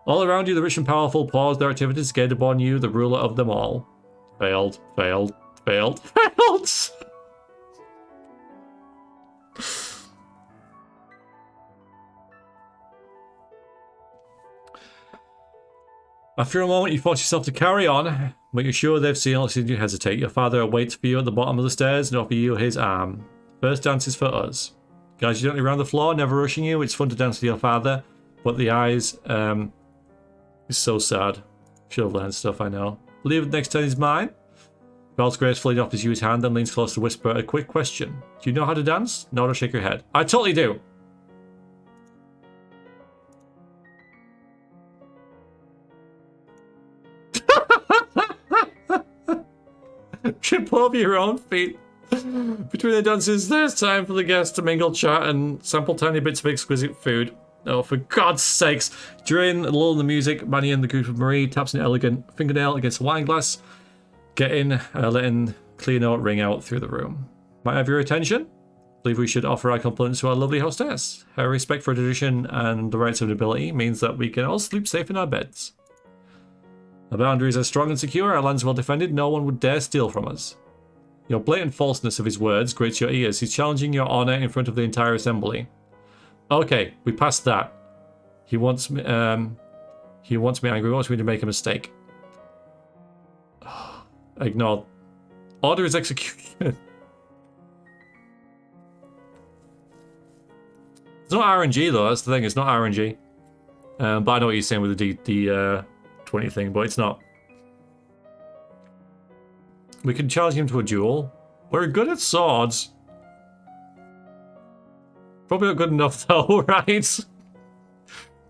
All around you, the rich and powerful pause their activities, gained upon you, the ruler of them all. Failed. After a moment, you force yourself to carry on, but you're sure they've seen you hesitate. Your father awaits for you at the bottom of the stairs and offers you his arm. First dance is for us. Guys, you gently around the floor, never rushing you. It's fun to dance with your father, but the eyes is so sad. Should have learned stuff, I know. Believe the next turn is mine. Bows gracefully offers you his hand and leans close to whisper a quick question. Do you know how to dance? Nod or shake your head. I totally do. Trip over your own feet. Between the dances, there's time for the guests to mingle, chat, and sample tiny bits of exquisite food. Oh, for God's sakes. During the lull in the music, Manny and the group of Marie taps an elegant fingernail against a wine glass, letting clear note ring out through the room. Might I have your attention? I believe we should offer our compliments to our lovely hostess. Her respect for tradition and the rights of nobility means that we can all sleep safe in our beds. Our boundaries are strong and secure, our lands well defended, no one would dare steal from us. Your blatant falseness of his words grates your ears. He's challenging your honor in front of the entire assembly. Okay, we passed that. He wants me angry, he wants me to make a mistake. Ignore. Order is execution. It's not RNG though, that's the thing, it's not RNG. But I know what you're saying with the 20 thing, but it's not. We can challenge him to a duel. We're good at swords. Probably not good enough though, right?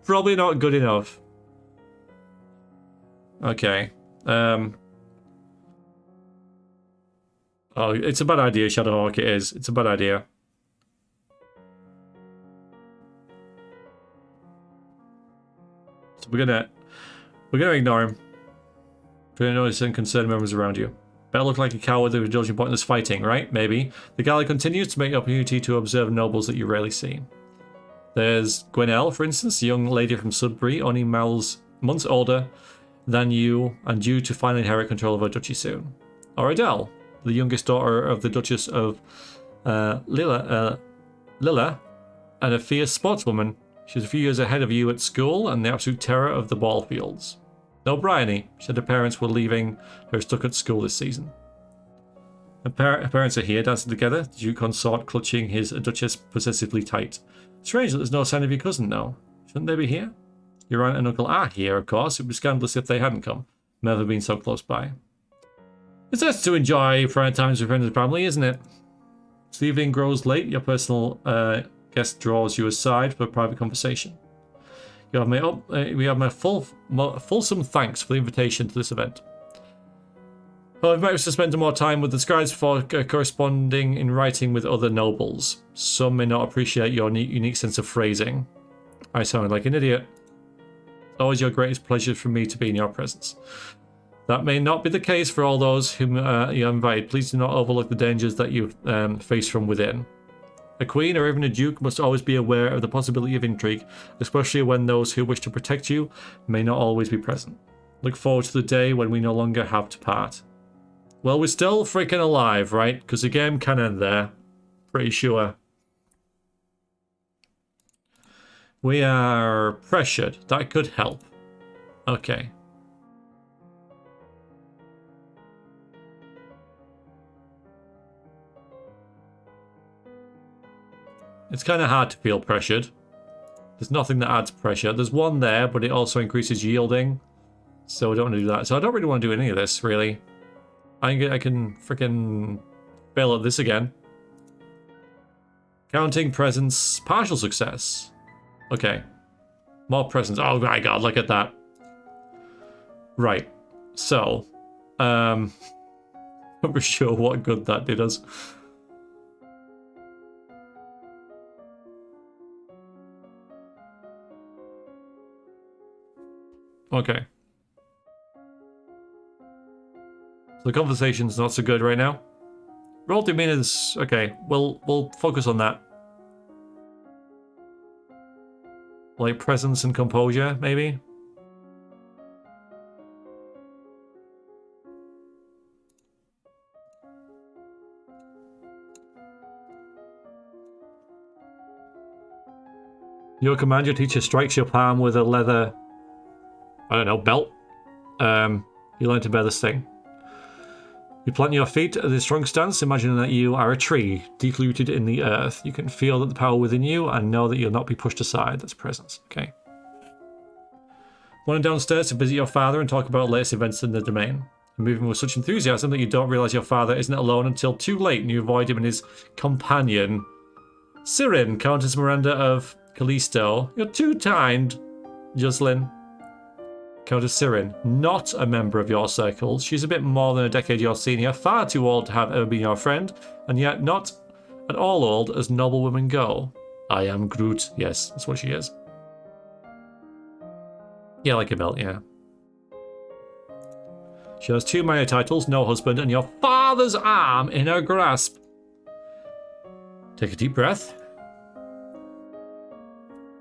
Probably not good enough. Okay. Oh, it's a bad idea, Shadowhawk, it is. It's a bad idea. So we're gonna ignore him. We're gonna notice and concerned members around you. Better look like a coward than indulging pointless fighting, right? Maybe. The gala continues to make the opportunity to observe nobles that you rarely see. There's Gwenelle, for instance, a young lady from Sudbury, only months older than you and due to finally inherit control of her duchy soon. Or Adele, the youngest daughter of the Duchess of Lilla, and a fierce sportswoman. She's a few years ahead of you at school and the absolute terror of the ball fields. No Bryony, she said her parents were leaving her stuck at school this season. Her parents are here dancing together, the Duke consort clutching his Duchess possessively tight. Strange that there's no sign of your cousin now. Shouldn't they be here? Your aunt and uncle are here, of course. It would be scandalous if they hadn't come, never been so close by. It's nice to enjoy private times with friends and family, isn't it? As the evening grows late, your personal guest draws you aside for a private conversation. We have my fulsome thanks for the invitation to this event. Well, I've managed to spend more time with the scribes before corresponding in writing with other nobles. Some may not appreciate your unique sense of phrasing. I sound like an idiot. Always your greatest pleasure for me to be in your presence. That may not be the case for all those whom you invite. Please do not overlook the dangers that you face from within. A queen or even a duke must always be aware of the possibility of intrigue, especially when those who wish to protect you may not always be present. Look forward to the day when we no longer have to part. Well, we're still freaking alive, right? Because the game can end there. Pretty sure. We are pressured. That could help. Okay. It's kind of hard to feel pressured. There's nothing that adds pressure. There's one there, but it also increases yielding. So I don't want to do that. So I don't really want to do any of this, really. I can freaking fail at this again. Counting presence, partial success. Okay. More presence. Oh my god, look at that. Right. So, I'm not sure what good that did us. Okay. So the conversation's not so good right now. Roll demeanors. Okay, we'll focus on that. Like presence and composure, maybe. Your command, your teacher strikes your palm with a leather, I don't know, belt. You learn to bear this thing. You plant your feet at a strong stance, imagining that you are a tree, deep rooted in the earth. You can feel that the power within you and know that you'll not be pushed aside. That's presence. Okay. Running downstairs to visit your father and talk about latest events in the domain. You're moving with such enthusiasm that you don't realise your father isn't alone until too late, and you avoid him and his companion. Sirin, Countess Miranda of Callisto. You're too kind, Jocelyn. Countess Sirin, not a member of your circle. She's a bit more than a decade your senior, far too old to have ever been your friend, and yet not at all old as noble women go. I am Groot. Yes, that's what she is. Yeah, like a belt, yeah. She has 2 minor titles, no husband, and your father's arm in her grasp. Take a deep breath.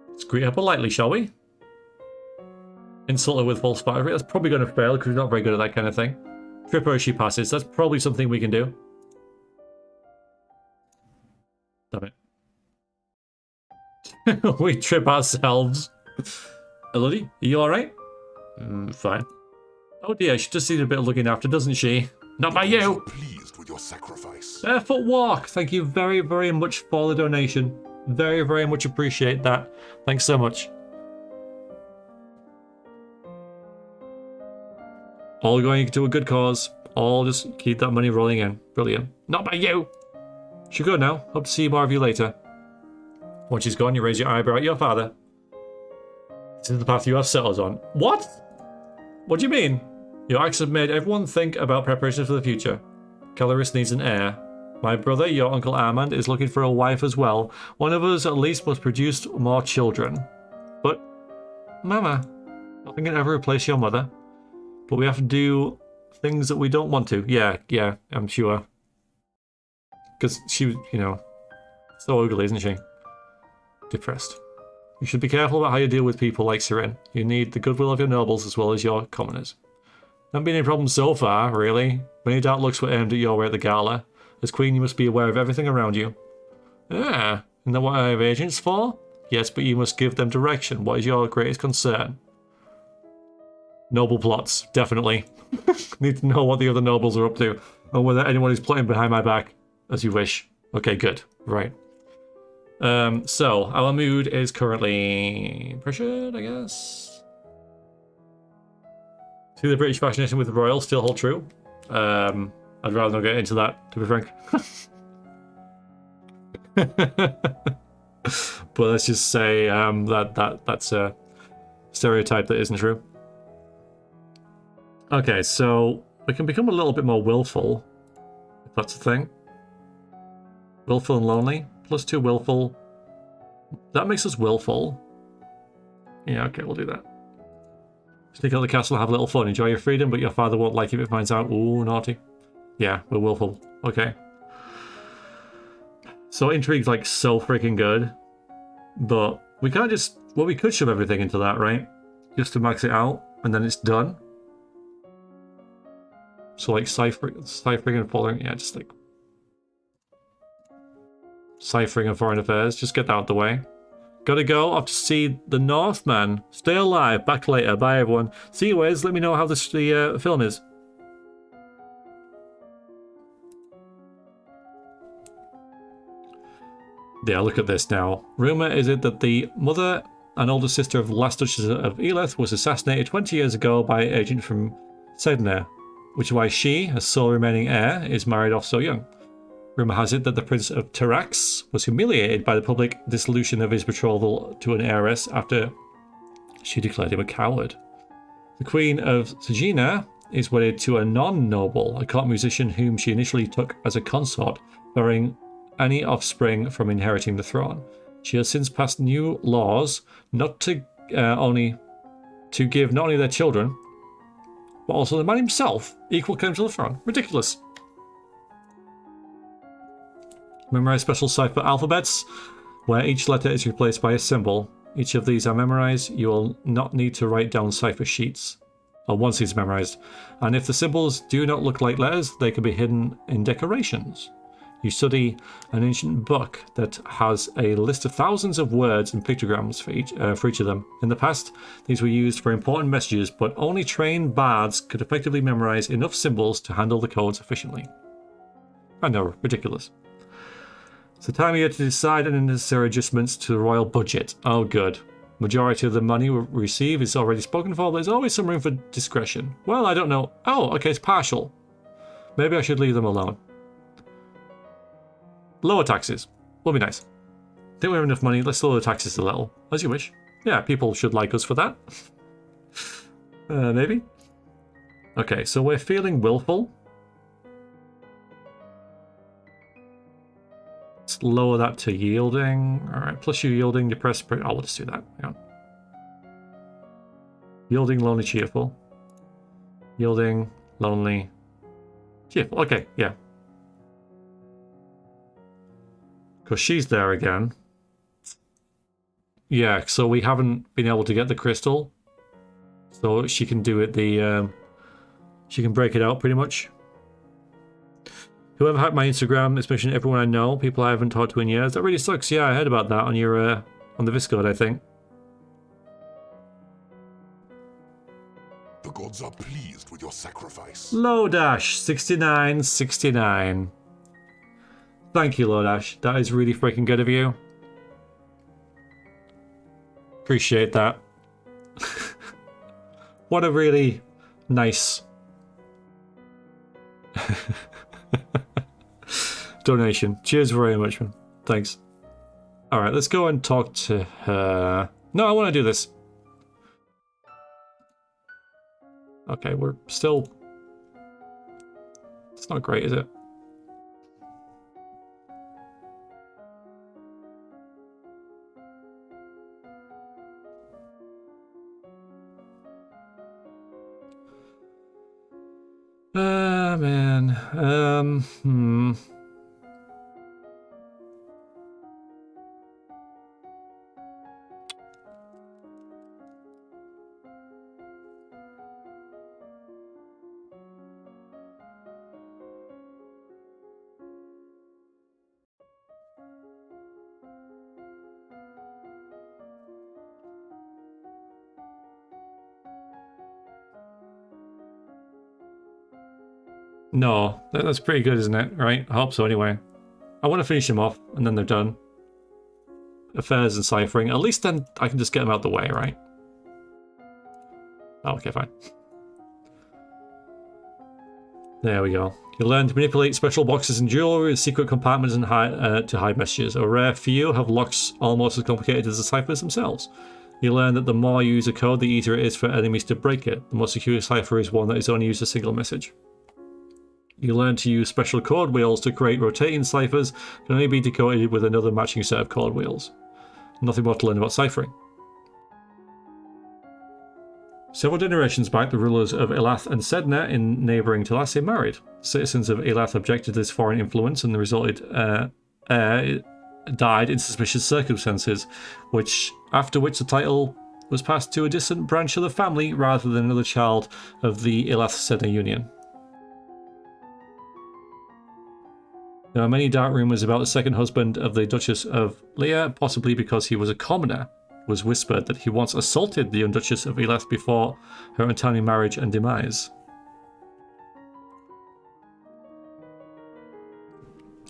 Let's greet her politely, shall we? Insult her with false flattery. That's probably going to fail because we're not very good at that kind of thing. Trip her as she passes. That's probably something we can do. Damn it. We trip ourselves. Elodie, are you alright? Fine. Oh dear, she does need a bit of looking after, doesn't she? Not by you! Pleased with your sacrifice. Barefoot Walk, thank you very, very much for the donation. Very, very much appreciate that. Thanks so much. All going to a good cause. All just keep that money rolling in. Brilliant. Not by you! Should go now. Hope to see more of you later. Once she's gone, you raise your eyebrow at your father. This is the path you have settled on. What? What do you mean? Your acts have made everyone think about preparations for the future. Caloris needs an heir. My brother, your Uncle Armand, is looking for a wife as well. One of us at least must produce more children. But, Mama, nothing can ever replace your mother. But we have to do things that we don't want to. Yeah, I'm sure. Because she, you know, so ugly, isn't she? Depressed. You should be careful about how you deal with people like Sirin. You need the goodwill of your nobles as well as your commoners. Not been any problems so far, really. Many dark looks were aimed at your way at the gala. As queen, you must be aware of everything around you. Ah, isn't that what I have agents for? Yes, but you must give them direction. What is your greatest concern? Noble plots, definitely. Need to know what the other nobles are up to, or whether anyone is plotting behind my back. As you wish. Okay, good. Right. So, our mood is currently pressured, I guess. See the British fascination with the royal still hold true. I'd rather not get into that, to be frank. But let's just say that's a stereotype that isn't true. Okay, so we can become a little bit more willful, if that's a thing. Willful and lonely. +2 willful. That makes us willful. Yeah, okay, we'll do that. Sneak out of the castle, have a little fun. Enjoy your freedom, but your father won't like it if it finds out. Ooh, naughty. Yeah, we're willful. Okay. So intrigue's like so freaking good. But we can't just... Well, we could shove everything into that, right? Just to max it out, and then it's done. So like ciphering and following... Yeah, just like... Ciphering and foreign affairs. Just get that out of the way. Gotta go. Off to see the Northman. Stay alive. Back later. Bye, everyone. See you, Wes. Let me know how the film is. Yeah, look at this now. Rumour is it that the mother and older sister of the last Duchess of Eleth was assassinated 20 years ago by an agent from Sedna, which is why she, as sole remaining heir, is married off so young. Rumour has it that the Prince of Tarax was humiliated by the public dissolution of his betrothal to an heiress after she declared him a coward. The Queen of Segina is wedded to a non-noble, a court musician whom she initially took as a consort, barring any offspring from inheriting the throne. She has since passed new laws not to give not only their children, but also the man himself equal claim to the throne. Ridiculous. Memorize special cipher alphabets, where each letter is replaced by a symbol. Each of these are memorized. You will not need to write down cipher sheets, or once these are memorized. And if the symbols do not look like letters, they can be hidden in decorations. You study an ancient book that has a list of thousands of words and pictograms for each of them. In the past, these were used for important messages, but only trained bards could effectively memorize enough symbols to handle the codes efficiently. I know, ridiculous. It's the time of year to decide any necessary adjustments to the royal budget. Oh, good. Majority of the money we receive is already spoken for, but there's always some room for discretion. Well, I don't know. Oh, okay, it's partial. Maybe I should leave them alone. Lower taxes. Will be nice. Think we have enough money? Let's lower the taxes a little. As you wish. Yeah, people should like us for that. Maybe? Okay, so we're feeling willful. Let's lower that to yielding. Alright, plus you're yielding, depressed. Oh, we'll just do that. Hang on. Yielding, lonely, cheerful. Yielding, lonely, cheerful. Okay, yeah. Because she's there again. Yeah, so we haven't been able to get the crystal. So she can do it she can break it out pretty much. Whoever hacked my Instagram, especially everyone I know, people I haven't talked to in years. That really sucks. Yeah, I heard about that on your on the Discord, I think. The gods are pleased with your sacrifice. Lodash 6969. Thank you, Lodash. That is really freaking good of you. Appreciate that. What a really nice donation. Cheers very much, man. Thanks. Alright, let's go and talk to her. No, I want to do this. Okay, we're still... It's not great, is it? Man. No, that's pretty good, isn't it? Right? I hope so anyway. I want to finish them off, and then they're done. Affairs and ciphering. At least then I can just get them out the way, right? Oh, okay, fine. There we go. You learn to manipulate special boxes and jewelry, secret compartments, and to hide messages. A rare few have locks almost as complicated as the ciphers themselves. You learn that the more you use a code, the easier it is for enemies to break it. The most secure cipher is one that is only used a single message. You learn to use special code wheels to create rotating ciphers that can only be decoded with another matching set of code wheels. Nothing more to learn about ciphering. Several generations back, the rulers of Elath and Sedna in neighbouring Talasse married. Citizens of Elath objected to this foreign influence, and the resulted heir died in suspicious circumstances, after which the title was passed to a distant branch of the family rather than another child of the Elath-Sedna union. There are many dark rumours about the second husband of the Duchess of Leah, possibly because he was a commoner. It was whispered that he once assaulted the young Duchess of Elath before her untimely marriage and demise.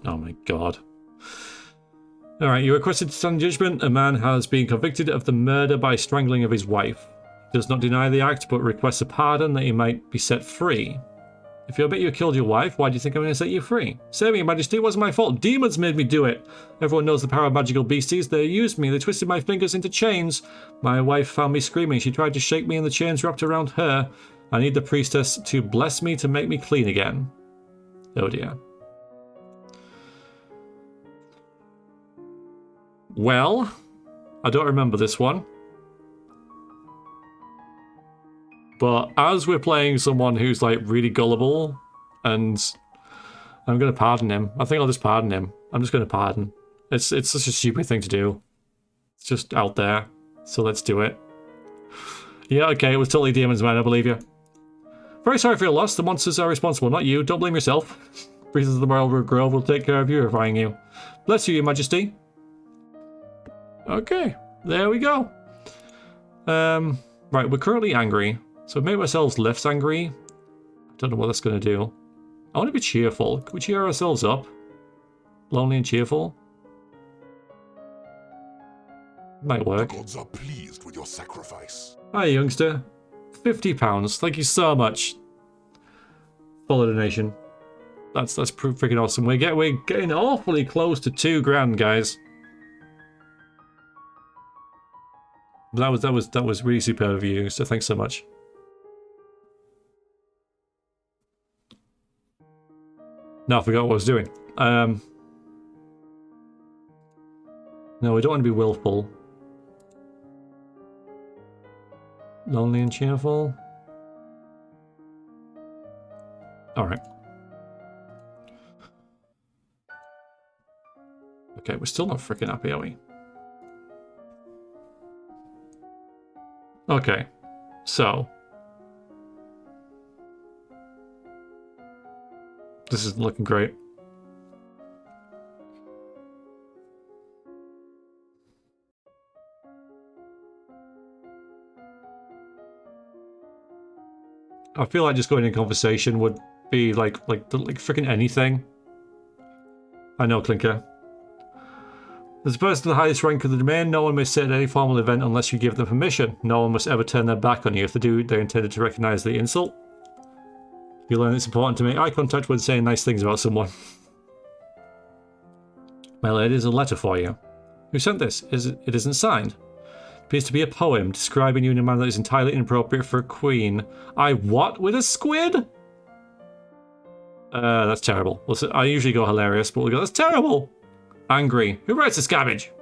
Oh my god. Alright, you requested to stand judgment. A man has been convicted of the murder by strangling of his wife. He does not deny the act, but requests a pardon that he might be set free. If you admit you killed your wife, why do you think I'm going to set you free? Save me, Your Majesty, it wasn't my fault. Demons made me do it. Everyone knows the power of magical beasties. They used me. They twisted my fingers into chains. My wife found me screaming. She tried to shake me and the chains wrapped around her. I need the priestess to bless me to make me clean again. Oh dear. Well, I don't remember this one. But as we're playing someone who's like really gullible, and I'm going to pardon him. I think I'll just pardon him. I'm just going to pardon. It's such a stupid thing to do. It's just out there. So let's do it. Yeah, okay, it was totally demons, man. I believe you. Very sorry for your loss. The monsters are responsible, not you. Don't blame yourself. Breezes of the Moral Grove will take care of purifying you. Bless you, Your Majesty. Okay, there we go. Right, we're currently angry. So we've made ourselves less angry. I don't know what that's going to do. I want to be cheerful. Can we cheer ourselves up? Lonely and cheerful? Might work. The gods are pleased with your sacrifice. Hi, youngster. £50. Thank you so much. Follow donation. That's freaking awesome. We're getting awfully close to £2,000, guys. That was really superb of you, so thanks so much. No, I forgot what I was doing. No, we don't want to be willful. Lonely and cheerful. Alright. Okay, we're still not freaking happy, are we? Okay. So. This isn't looking great. I feel like just going in conversation would be like freaking anything. I know, Clinker. As a person of the highest rank of the domain, no one may sit at any formal event unless you give them permission. No one must ever turn their back on you. If they do, they're intended to recognize the insult. You learn it's important to make eye contact when saying nice things about someone. My lady, there's a letter for you. Who sent this? It isn't signed. It appears to be a poem describing you in a manner that is entirely inappropriate for a queen. I what? With a squid? That's terrible. I usually go hilarious, but we'll go, that's terrible! Angry. Who writes this garbage?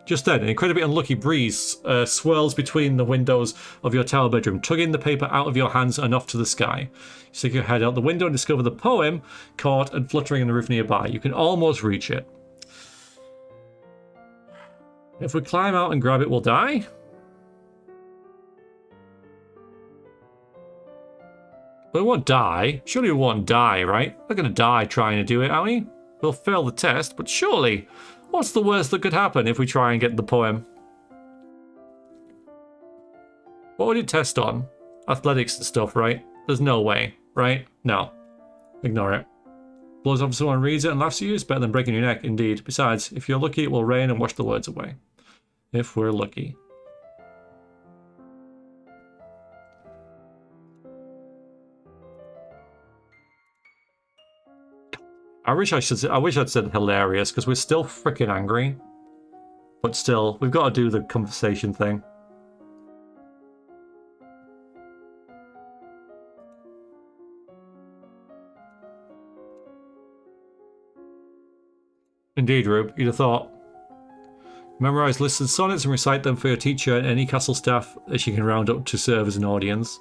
Just then, an incredibly unlucky breeze swirls between the windows of your tower bedroom, tugging the paper out of your hands and off to the sky. You stick your head out the window and discover the poem caught and fluttering in the roof nearby. You can almost reach it. If we climb out and grab it, we'll die? But we won't die. Surely we won't die, right? We're going to die trying to do it, aren't we? We'll fail the test, but surely, what's the worst that could happen if we try and get the poem? What would it test on? Athletics and stuff, right? There's no way, right? No. Ignore it. Blows off if someone reads it and laughs at you, it's better than breaking your neck, indeed. Besides, if you're lucky, it will rain and wash the words away. If we're lucky. I wish I'd said hilarious, because we're still freaking angry. But still, we've got to do the conversation thing. Indeed, Rube, you'd have thought. Memorize lists and sonnets and recite them for your teacher and any castle staff that she can round up to serve as an audience.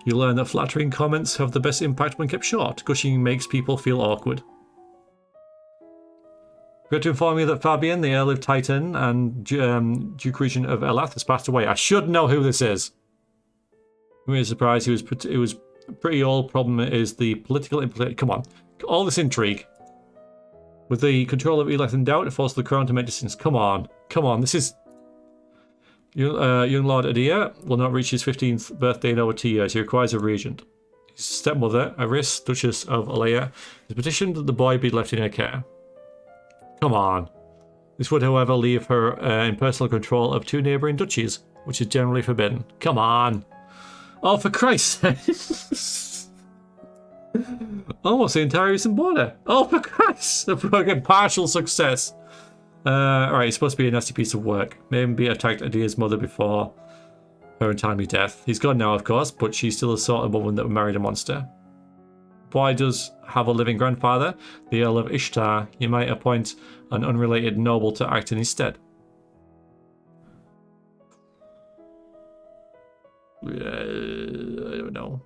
You learn that flattering comments have the best impact when kept short. Gushing makes people feel awkward. Forgot to inform you that Fabian, the Earl of Titan and Duke Regent of Elath, has passed away. I should know who this is. I'm really surprised. It was pretty old. Problem is the political implication. Come on, all this intrigue. With the control of Elath in doubt, it forced the crown to make decisions. Come on. This is... young Lord Adir will not reach his 15th birthday in over 2 years. He requires a regent. His stepmother, Iris, Duchess of Alea, has petitioned that the boy be left in her care. Come on. This would, however, leave her in personal control of 2 neighbouring duchies, which is generally forbidden. Come on. Oh, for Christ's sake. Almost the entire eastern border. Oh, for Christ's sake. Partial success. Alright, it's supposed to be a nasty piece of work. Maybe attacked Adir's mother before her untimely death. He's gone now, of course, but she's still the sort of woman that married a monster. Boy does have a living grandfather, the Earl of Ishtar. You might appoint an unrelated noble to act in his stead. I don't know.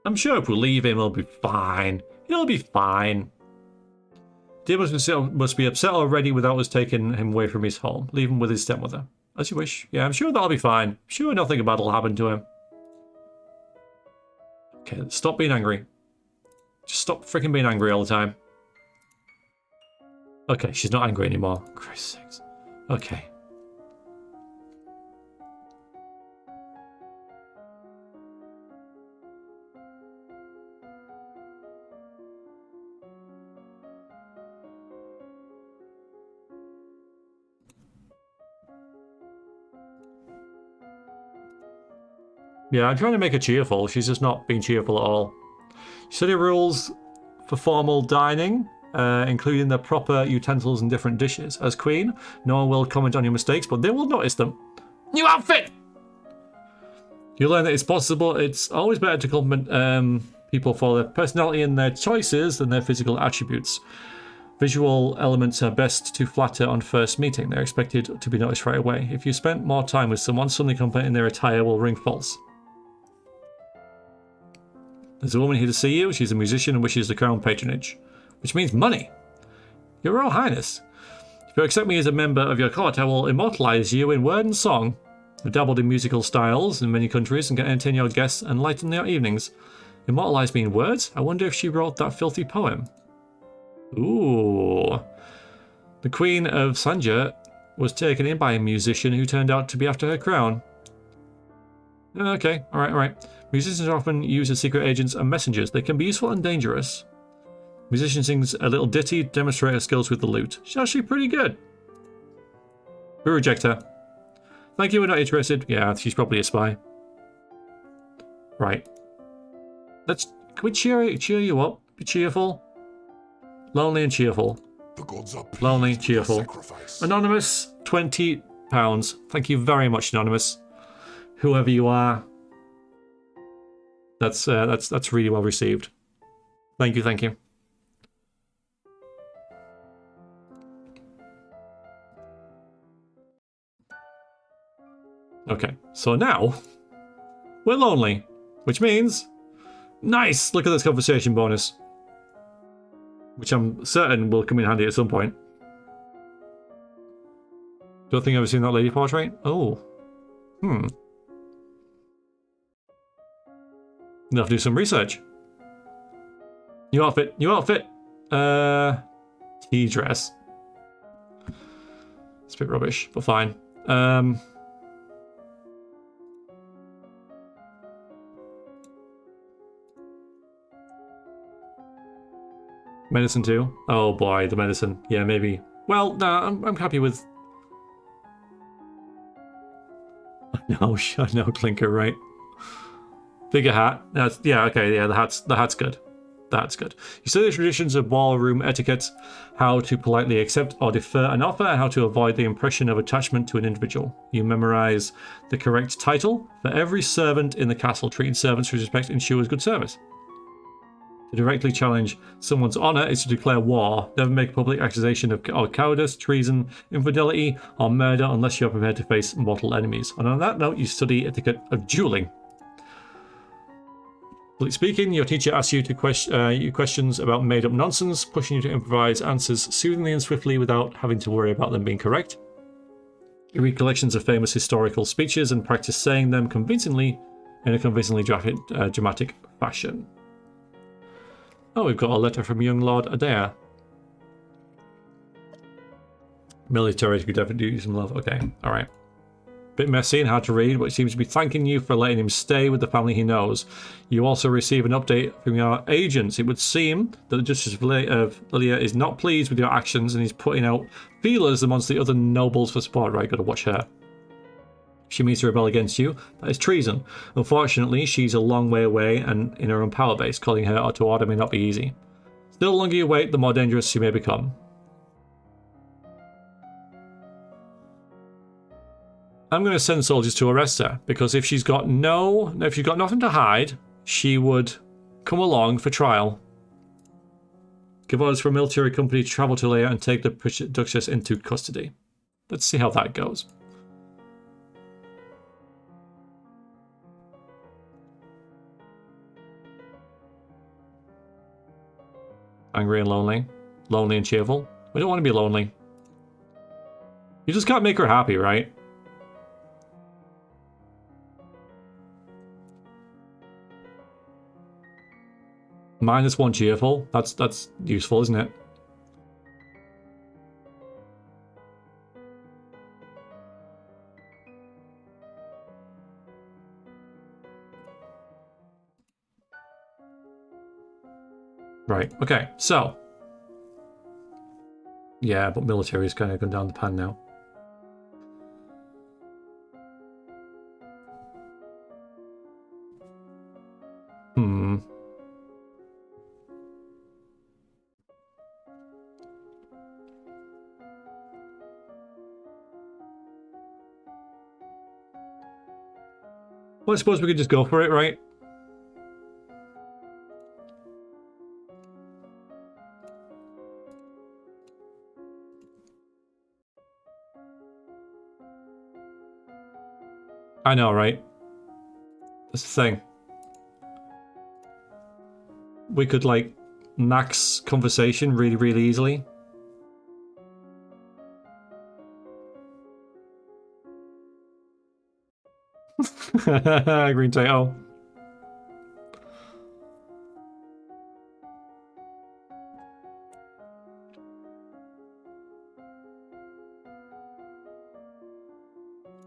I'm sure if we leave him, he'll be fine. He'll be fine. Dear must be upset already without us taking him away from his home. Leave him with his stepmother. As you wish. Yeah, I'm sure that'll be fine. I'm sure nothing bad will happen to him. Okay, stop being angry. Just stop freaking being angry all the time. Okay, she's not angry anymore. Christ's sakes. Okay. Yeah, I'm trying to make her cheerful. She's just not being cheerful at all. Study rules for formal dining, including the proper utensils and different dishes. As queen, no one will comment on your mistakes, but they will notice them. New outfit! You learn that it's possible. It's always better to compliment people for their personality and their choices than their physical attributes. Visual elements are best to flatter on first meeting. They're expected to be noticed right away. If you spent more time with someone, suddenly complimenting their attire will ring false. There's a woman here to see you. She's a musician and wishes the crown patronage, which means money. Your Royal Highness, if you accept me as a member of your court, I will immortalize you in word and song. I've dabbled in musical styles in many countries and can entertain your guests and lighten their evenings. Immortalize me in words? I wonder if she wrote that filthy poem. Ooh. The Queen of Sanja was taken in by a musician who turned out to be after her crown. Okay, alright. Musicians are often used as secret agents and messengers. They can be useful and dangerous. Musician sings a little ditty to demonstrate her skills with the lute. She's actually pretty good. We reject her. Thank you, we're not interested. Yeah, she's probably a spy. Right. Can we cheer you up? Be cheerful. Lonely and cheerful. The gods are pleased Lonely, with your cheerful. sacrifice. Anonymous, £20. Thank you very much, Anonymous. Whoever you are. That's really well received. Thank you. Okay, so now we're lonely, which means nice. Look at this conversation bonus, which I'm certain will come in handy at some point. Don't think I've ever seen that lady portrait. Oh, You'll have to do some research. New outfit. Tea dress. It's a bit rubbish, but fine. Medicine too? Oh boy, the medicine. Yeah, maybe. Well, no, I'm happy with... I know, Clinker, right? Bigger hat. The hat's good. That's good. You study the traditions of ballroom etiquette, how to politely accept or defer an offer, and how to avoid the impression of attachment to an individual. You memorize the correct title for every servant in the castle. Treating servants with respect ensures good service. To directly challenge someone's honor is to declare war. Never make a public accusation of cowardice, treason, infidelity, or murder unless you are prepared to face mortal enemies. And on that note, you study etiquette of dueling. Publicly speaking, your teacher asks you questions about made-up nonsense, pushing you to improvise answers soothingly and swiftly without having to worry about them being correct. You read collections of famous historical speeches and practice saying them convincingly in a convincingly dramatic fashion. Oh, we've got a letter from young Lord Adair. Military could definitely do some love. Okay, alright. Bit messy and hard to read, but he seems to be thanking you for letting him stay with the family he knows. You also receive an update from your agents. It would seem that the Justice of Lilia is not pleased with your actions and he's putting out feelers amongst the other nobles for support. Right, gotta watch her. She means to rebel against you. That is treason. Unfortunately, she's a long way away and in her own power base. Calling her to order may not be easy. Still, the longer you wait, the more dangerous she may become. I'm going to send soldiers to arrest her, because if she's got nothing to hide, she would come along for trial. Give orders for a military company to travel to Leia and take the Duchess into custody. Let's see how that goes. Angry and lonely. Lonely and cheerful. We don't want to be lonely. You just can't make her happy, right? -1 cheerful. That's useful, isn't it? Right, okay, so. Yeah, but military is kind of going down the pan now. Well, I suppose we could just go for it, right? I know, right? That's the thing. We could, like, max conversation really, really easily. Green Tato.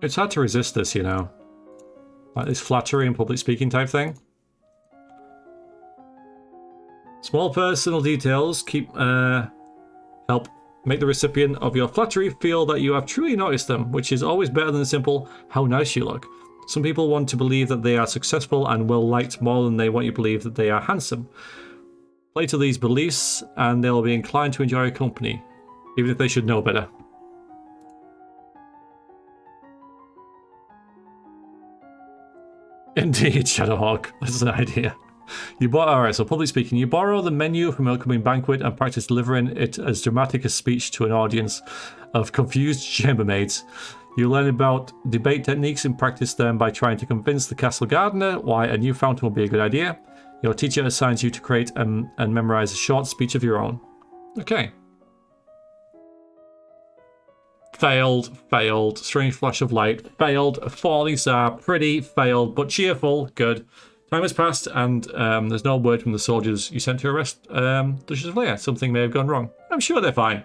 It's hard to resist this, you know. Like this flattery and public speaking type thing. Small personal details help make the recipient of your flattery feel that you have truly noticed them, which is always better than the simple, how nice you look. Some people want to believe that they are successful and well-liked more than they want you to believe that they are handsome. Play to these beliefs and they'll be inclined to enjoy your company, even if they should know better. Indeed, Shadowhawk. That's an idea. Alright, so public speaking. You borrow the menu from an upcoming banquet and practice delivering it as dramatic a speech to an audience of confused chambermaids. You learn about debate techniques and practice them by trying to convince the castle gardener why a new fountain will be a good idea. Your teacher assigns you to create and memorize a short speech of your own. Okay. Failed, failed. Strange flash of light, failed. Falling star, pretty, failed, but cheerful, good. Time has passed, and there's no word from the soldiers you sent to arrest Duchess of Leia. Something may have gone wrong. I'm sure they're fine.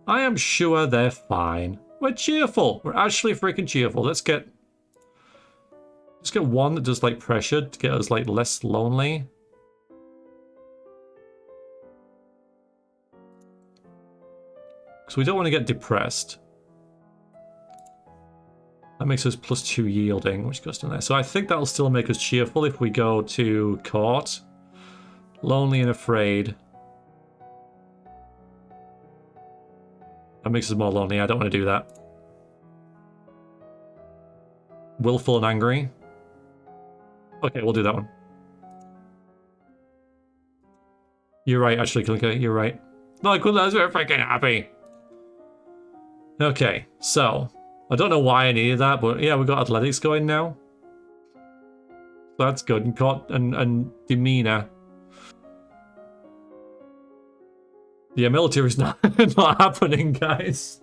I am sure they're fine. We're cheerful. We're actually freaking cheerful. Let's get one that does like pressure to get us like less lonely. Because we don't want to get depressed. That makes us +2 yielding, which goes down there. So I think that'll still make us cheerful if we go to court. Lonely and afraid. That makes us more lonely. I don't want to do that. Willful and angry. Okay, we'll do that one. You're right, actually, Kalinka. You're right. Like, we're freaking happy. Okay, so I don't know why I needed that, but yeah, we've got athletics going now. That's good. And demeanor. Yeah, military is not, not happening, guys.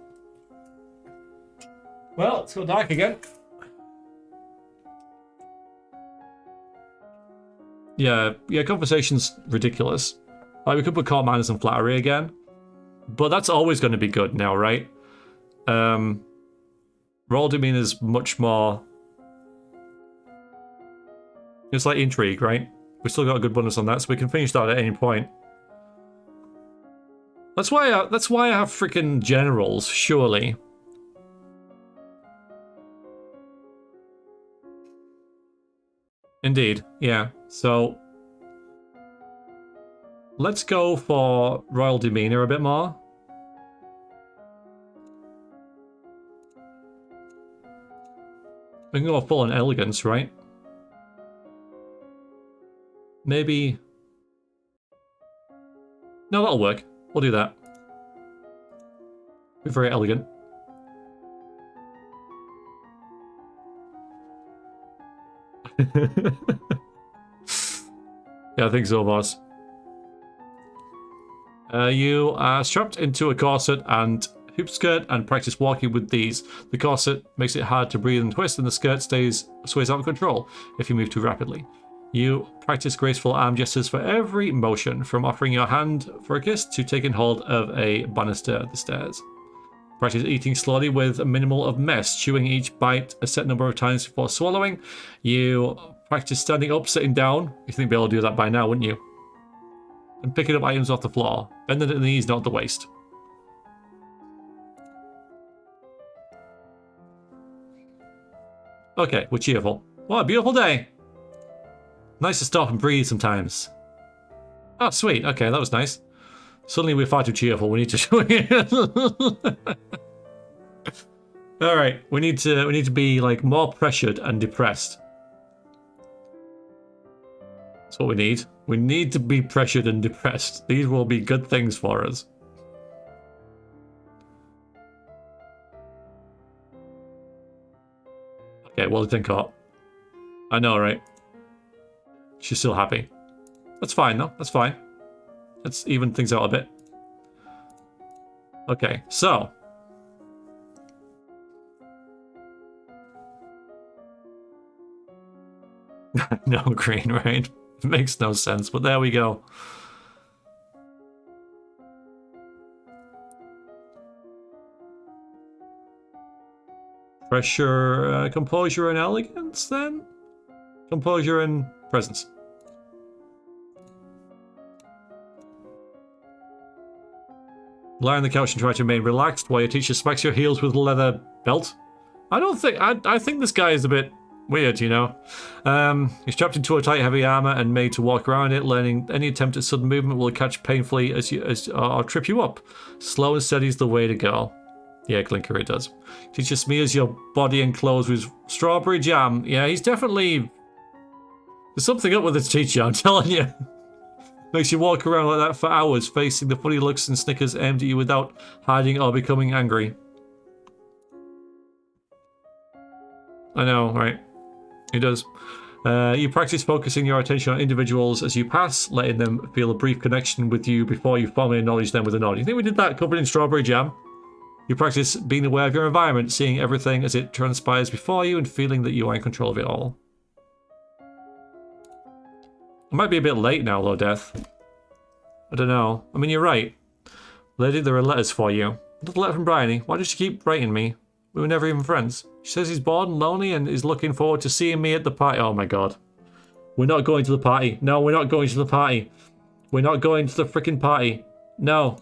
Well, it's got dark again. Yeah, conversation's ridiculous. Like, we could put court manners and flattery again. But that's always going to be good now, right? Royal demeanor is much more. It's like intrigue, right? We still got a good bonus on that, so we can finish that at any point. That's why I have freaking generals, surely. Indeed, yeah. So let's go for royal demeanor a bit more. We can go full on elegance, right? Maybe... No, that'll work. We'll do that. Be very elegant. Yeah, I think so, boss. You are strapped into a corset and hoop skirt and practice walking with these. The corset makes it hard to breathe and twist, and the skirt sways out of control if you move too rapidly. You practice graceful arm gestures for every motion, from offering your hand for a kiss to taking hold of a banister at the stairs. Practice eating slowly with a minimal of mess, chewing each bite a set number of times before swallowing. You practice standing up, sitting down. You think you'd be able to do that by now, wouldn't you? And picking up items off the floor. Bending at the knees, not the waist. Okay, we're cheerful. What a beautiful day. Nice to stop and breathe sometimes. Oh, sweet. Okay, that was nice. Suddenly we're far too cheerful. We need to... Alright, we need to be like more pressured and depressed. what we need. We need to be pressured and depressed. These will be good things for us. Okay, Wellington caught. I know, right? She's still happy. That's fine, though. That's fine. Let's even things out a bit. Okay, so. No green, right? It makes no sense, but there we go. Pressure, composure and elegance, then? Composure and presence. Lie on the couch and try to remain relaxed while your teacher smacks your heels with a leather belt. I think this guy is a bit weird, you know. He's trapped into a tight, heavy armor and made to walk around it. Learning any attempt at sudden movement will catch painfully or trip you up. Slow and steady is the way to go. Yeah, Glinker, it does. Teacher smears your body and clothes with strawberry jam. Yeah, he's definitely... There's something up with this teacher, I'm telling you. Makes you walk around like that for hours, facing the funny looks and snickers aimed at you without hiding or becoming angry. I know, right? He does. You practice focusing your attention on individuals as you pass, letting them feel a brief connection with you before you formally acknowledge them with a nod. You think we did that covered in strawberry jam? You practice being aware of your environment, seeing everything as it transpires before you and feeling that you are in control of it all. It might be a bit late now, though, Death. I don't know. I mean, you're right. Lady, there are letters for you. Another letter from Bryony. Why does she keep writing me? We were never even friends. She says he's bored and lonely and is looking forward to seeing me at the party. Oh my god. We're not going to the party. No, we're not going to the party. We're not going to the freaking party. No.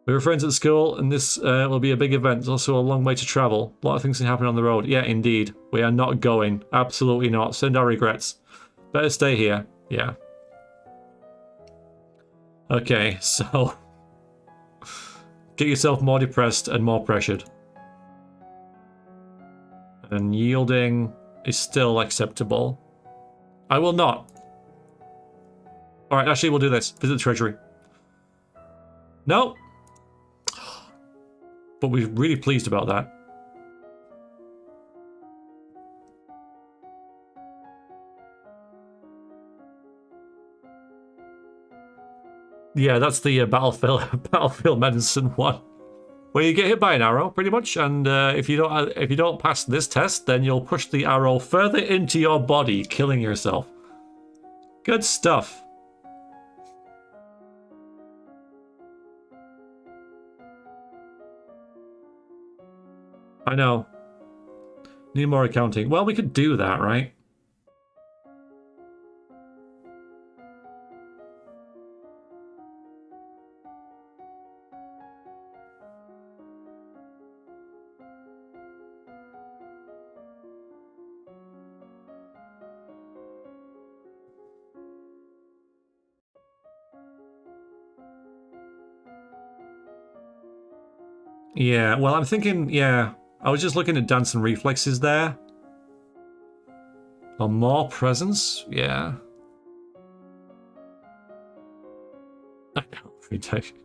We were friends at school, and this will be a big event. It's also a long way to travel. A lot of things can happen on the road. Yeah, indeed. We are not going. Absolutely not. Send our regrets. Better stay here. Yeah. Okay, so... Get yourself more depressed and more pressured. And yielding is still acceptable. I will not. Alright, actually we'll do this. Visit the treasury. No. But we're really pleased about that. Yeah, that's the battlefield medicine one, where you get hit by an arrow, pretty much, and if you don't pass this test, then you'll push the arrow further into your body, killing yourself. Good stuff. I know. Need more accounting. Well, we could do that, right? Yeah, well, I'm thinking, yeah, I was just looking at dance and reflexes there. Or more presence, yeah. I know, retake.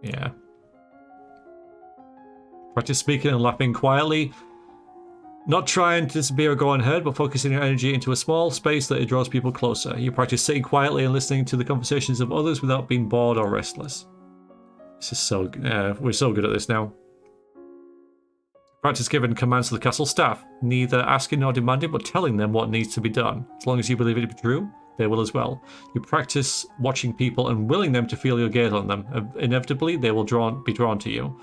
Yeah. Practice speaking and laughing quietly. Not trying to disappear or go unheard, but focusing your energy into a small space that it draws people closer. You practice sitting quietly and listening to the conversations of others without being bored or restless. This is so... we're so good at this now. Practice giving commands to the castle staff, neither asking nor demanding, but telling them what needs to be done. As long as you believe it to be true, they will as well. You practice watching people and willing them to feel your gaze on them. Inevitably, they will be drawn to you.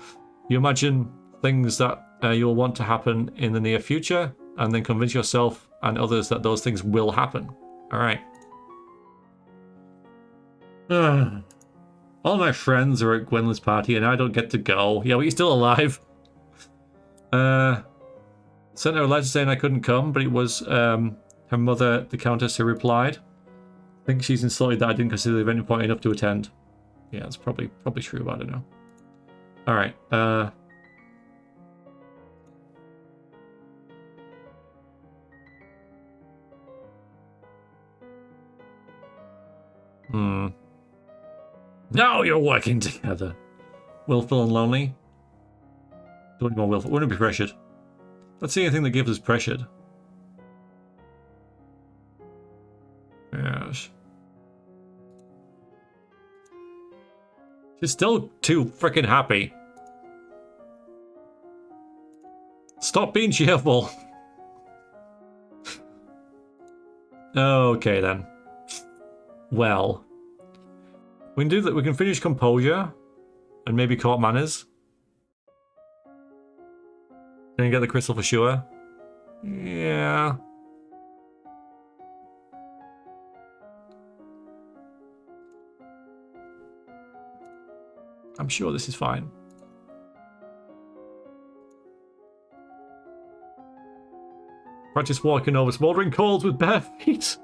You imagine things that you'll want to happen in the near future, and then convince yourself and others that those things will happen. Alright. All my friends are at Gwendolyn's party, and I don't get to go. Yeah, but you're still alive. Sent her a letter saying I couldn't come, but it was her mother, the Countess, who replied. I think she's insulted that I didn't consider the event important enough to attend. Yeah, it's probably true, but I don't know. Alright, Now you're working together. Willful and lonely. Don't need more willful. Wouldn't be pressured. Let's see anything that gives us pressured. Yes. She's still too freaking happy. Stop being cheerful. Okay then. Well, we can do that. We can finish composure and maybe court manners. Can you get the crystal for sure? Yeah. I'm sure this is fine. Practice walking over smoldering coals with bare feet.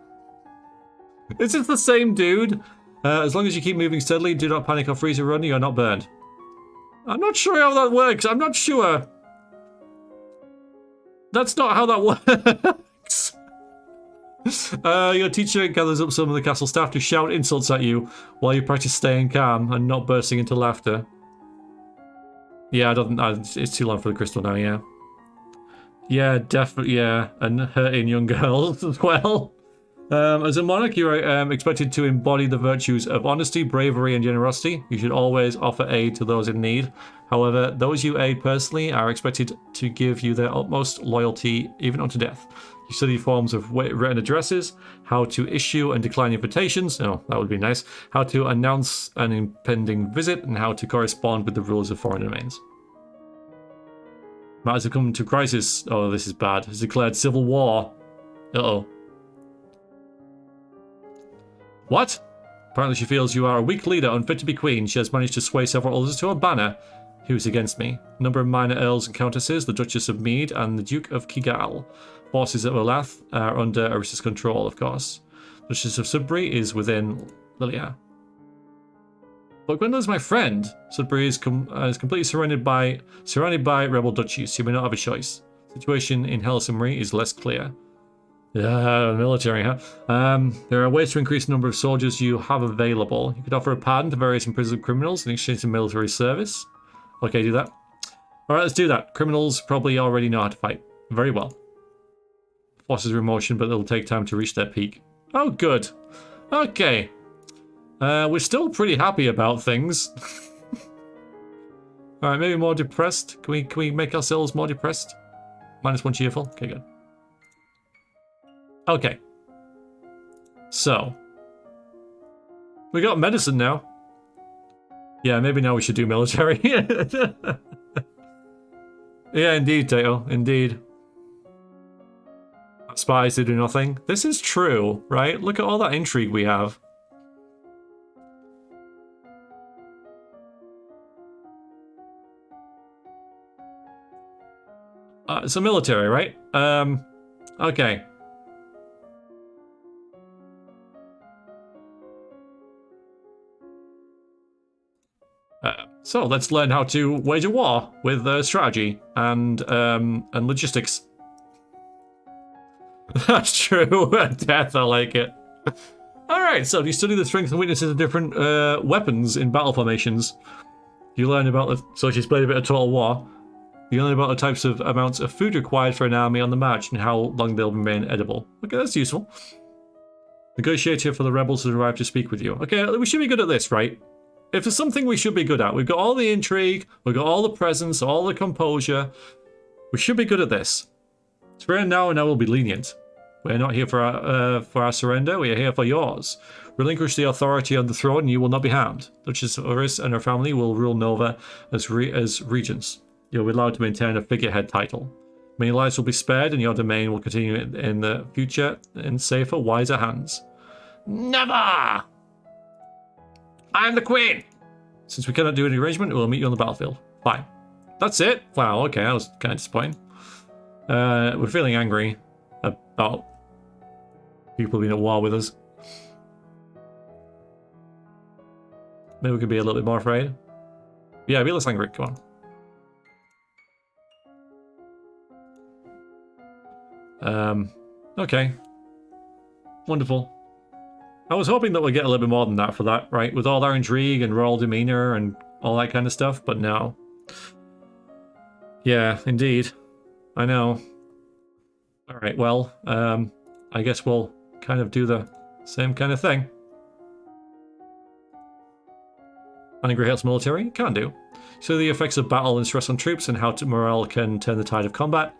Is this the same dude? As long as you keep moving steadily, do not panic or freeze or run, you're not burned. I'm not sure how that works. I'm not sure. That's not how that works. Your teacher gathers up some of the castle staff to shout insults at you while you practice staying calm and not bursting into laughter. Yeah, I don't. It's too long for the crystal now. Yeah. Yeah, definitely. Yeah, and hurting young girls as well. As a monarch, you are expected to embody the virtues of honesty, bravery, and generosity. You should always offer aid to those in need. However, those you aid personally are expected to give you their utmost loyalty, even unto death. You study forms of written addresses, how to issue and decline invitations. Oh, that would be nice. How to announce an impending visit, and how to correspond with the rulers of foreign domains. Matters have come to crisis. Oh, this is bad. Has declared civil war. Uh-oh. What? Apparently she feels you are a weak leader, unfit to be queen. She has managed to sway several others to her banner. Who's against me? A number of minor earls and countesses, the Duchess of Mead and the Duke of Kigal. Forces at Olath are under Arissa's control, of course. The Duchess of Sudbury is within Lilia. But Gwendolyn's my friend. Sudbury is completely surrounded by rebel duchies. You may not have a choice. The situation in Helsingborg is less clear. Yeah, military, huh? There are ways to increase the number of soldiers you have available. You could offer a pardon to various imprisoned criminals in exchange for military service. Okay, do that. Alright, let's do that. Criminals probably already know how to fight. Very well. Forces are in motion, but it'll take time to reach their peak. Oh, good. Okay. We're still pretty happy about things. Alright, maybe more depressed. Can we make ourselves more depressed? -1 cheerful? Okay, good. Okay. So. We got medicine now. Yeah, maybe now we should do military. Yeah, indeed, Tato. Indeed. Spies to do nothing. This is true, right? Look at all that intrigue we have. So military, right? Okay. So let's learn how to wage a war with strategy and logistics. That's true. Death, I like it. Alright, so do you study the strengths and weaknesses of different weapons in battle formations? You learn about the... So she's played a bit of Total War. You learn about the types of amounts of food required for an army on the march and how long they'll remain edible. Okay, that's useful. Negotiator for the rebels who arrive to speak with you. Okay, we should be good at this, right? If there's something we should be good at, we've got all the intrigue, we've got all the presence, all the composure. We should be good at this. So now we'll be lenient. We're not here for our surrender, we are here for yours. Relinquish the authority on the throne and you will not be harmed. Duchess Oris and her family will rule Nova as regents. You'll be allowed to maintain a figurehead title. Many lives will be spared and your domain will continue in the future in safer, wiser hands. Never! I am the queen! Since we cannot do any arrangement, we'll meet you on the battlefield. Fine. That's it? Wow, okay, that was kind of disappointing. We're feeling angry about people being at war with us. Maybe we could be a little bit more afraid. Yeah, be less angry. Come on. Okay. Wonderful. I was hoping that we'd get a little bit more than that for that, right? With all our intrigue and royal demeanor and all that kind of stuff, but no. Yeah, indeed. I know. Alright, well, I guess we'll kind of do the same kind of thing. Angry hates military? Can do. So the effects of battle and stress on troops and how morale can turn the tide of combat.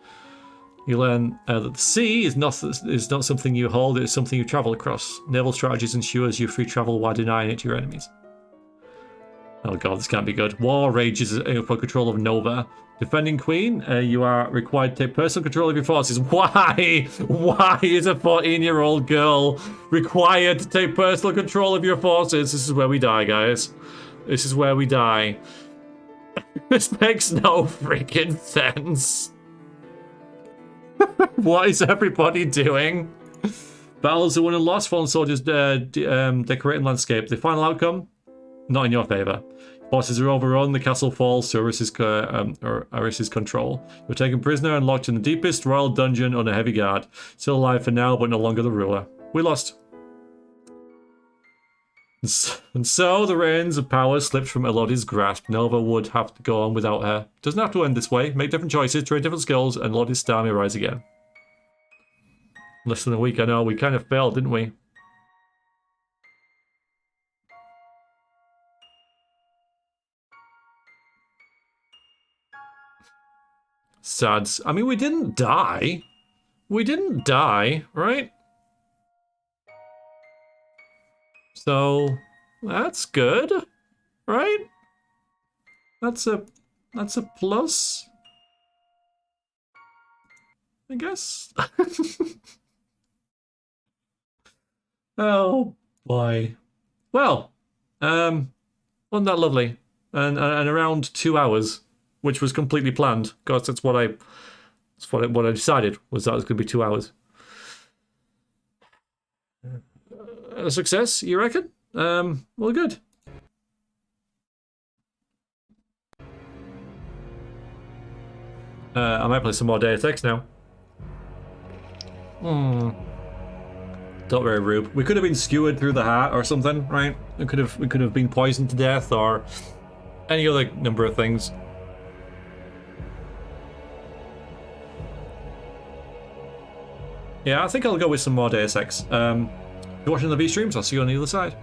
You learn that the sea is not something you hold, it is something you travel across. Naval strategies ensures you free travel while denying it to your enemies. Oh god, this can't be good. War rages for control of Nova. Defending Queen, you are required to take personal control of your forces. Why? Why is a 14-year-old girl required to take personal control of your forces? This is where we die, guys. This is where we die. This makes no freaking sense. What is everybody doing? Battles are won and lost. Fallen soldiers decorating landscape. The final outcome? Not in your favor. Forces are overrun. The castle falls to Aris's control. You're taken prisoner and locked in the deepest royal dungeon under heavy guard. Still alive for now, but no longer the ruler. We lost. And so the reins of power slipped from Elodie's grasp. Nova would have to go on without her. Doesn't have to end this way. Make different choices, train different skills, and Elodie's star may rise again. Less than a week, I know. We kind of failed, didn't we? Sad. I mean, we didn't die. We didn't die, right? So that's good, right? That's a plus, I guess. Oh boy. Well, wasn't that lovely? And around 2 hours, which was completely planned. Because that's what I decided was that it was going to be 2 hours. A success, you reckon? Well, good. I might play some more Deus Ex now. Not very rude. We could have been skewered through the heart or something, right? We could have been poisoned to death or any other number of things. Yeah, I think I'll go with some more Deus Ex. If you're watching the V streams, I'll see you on the other side.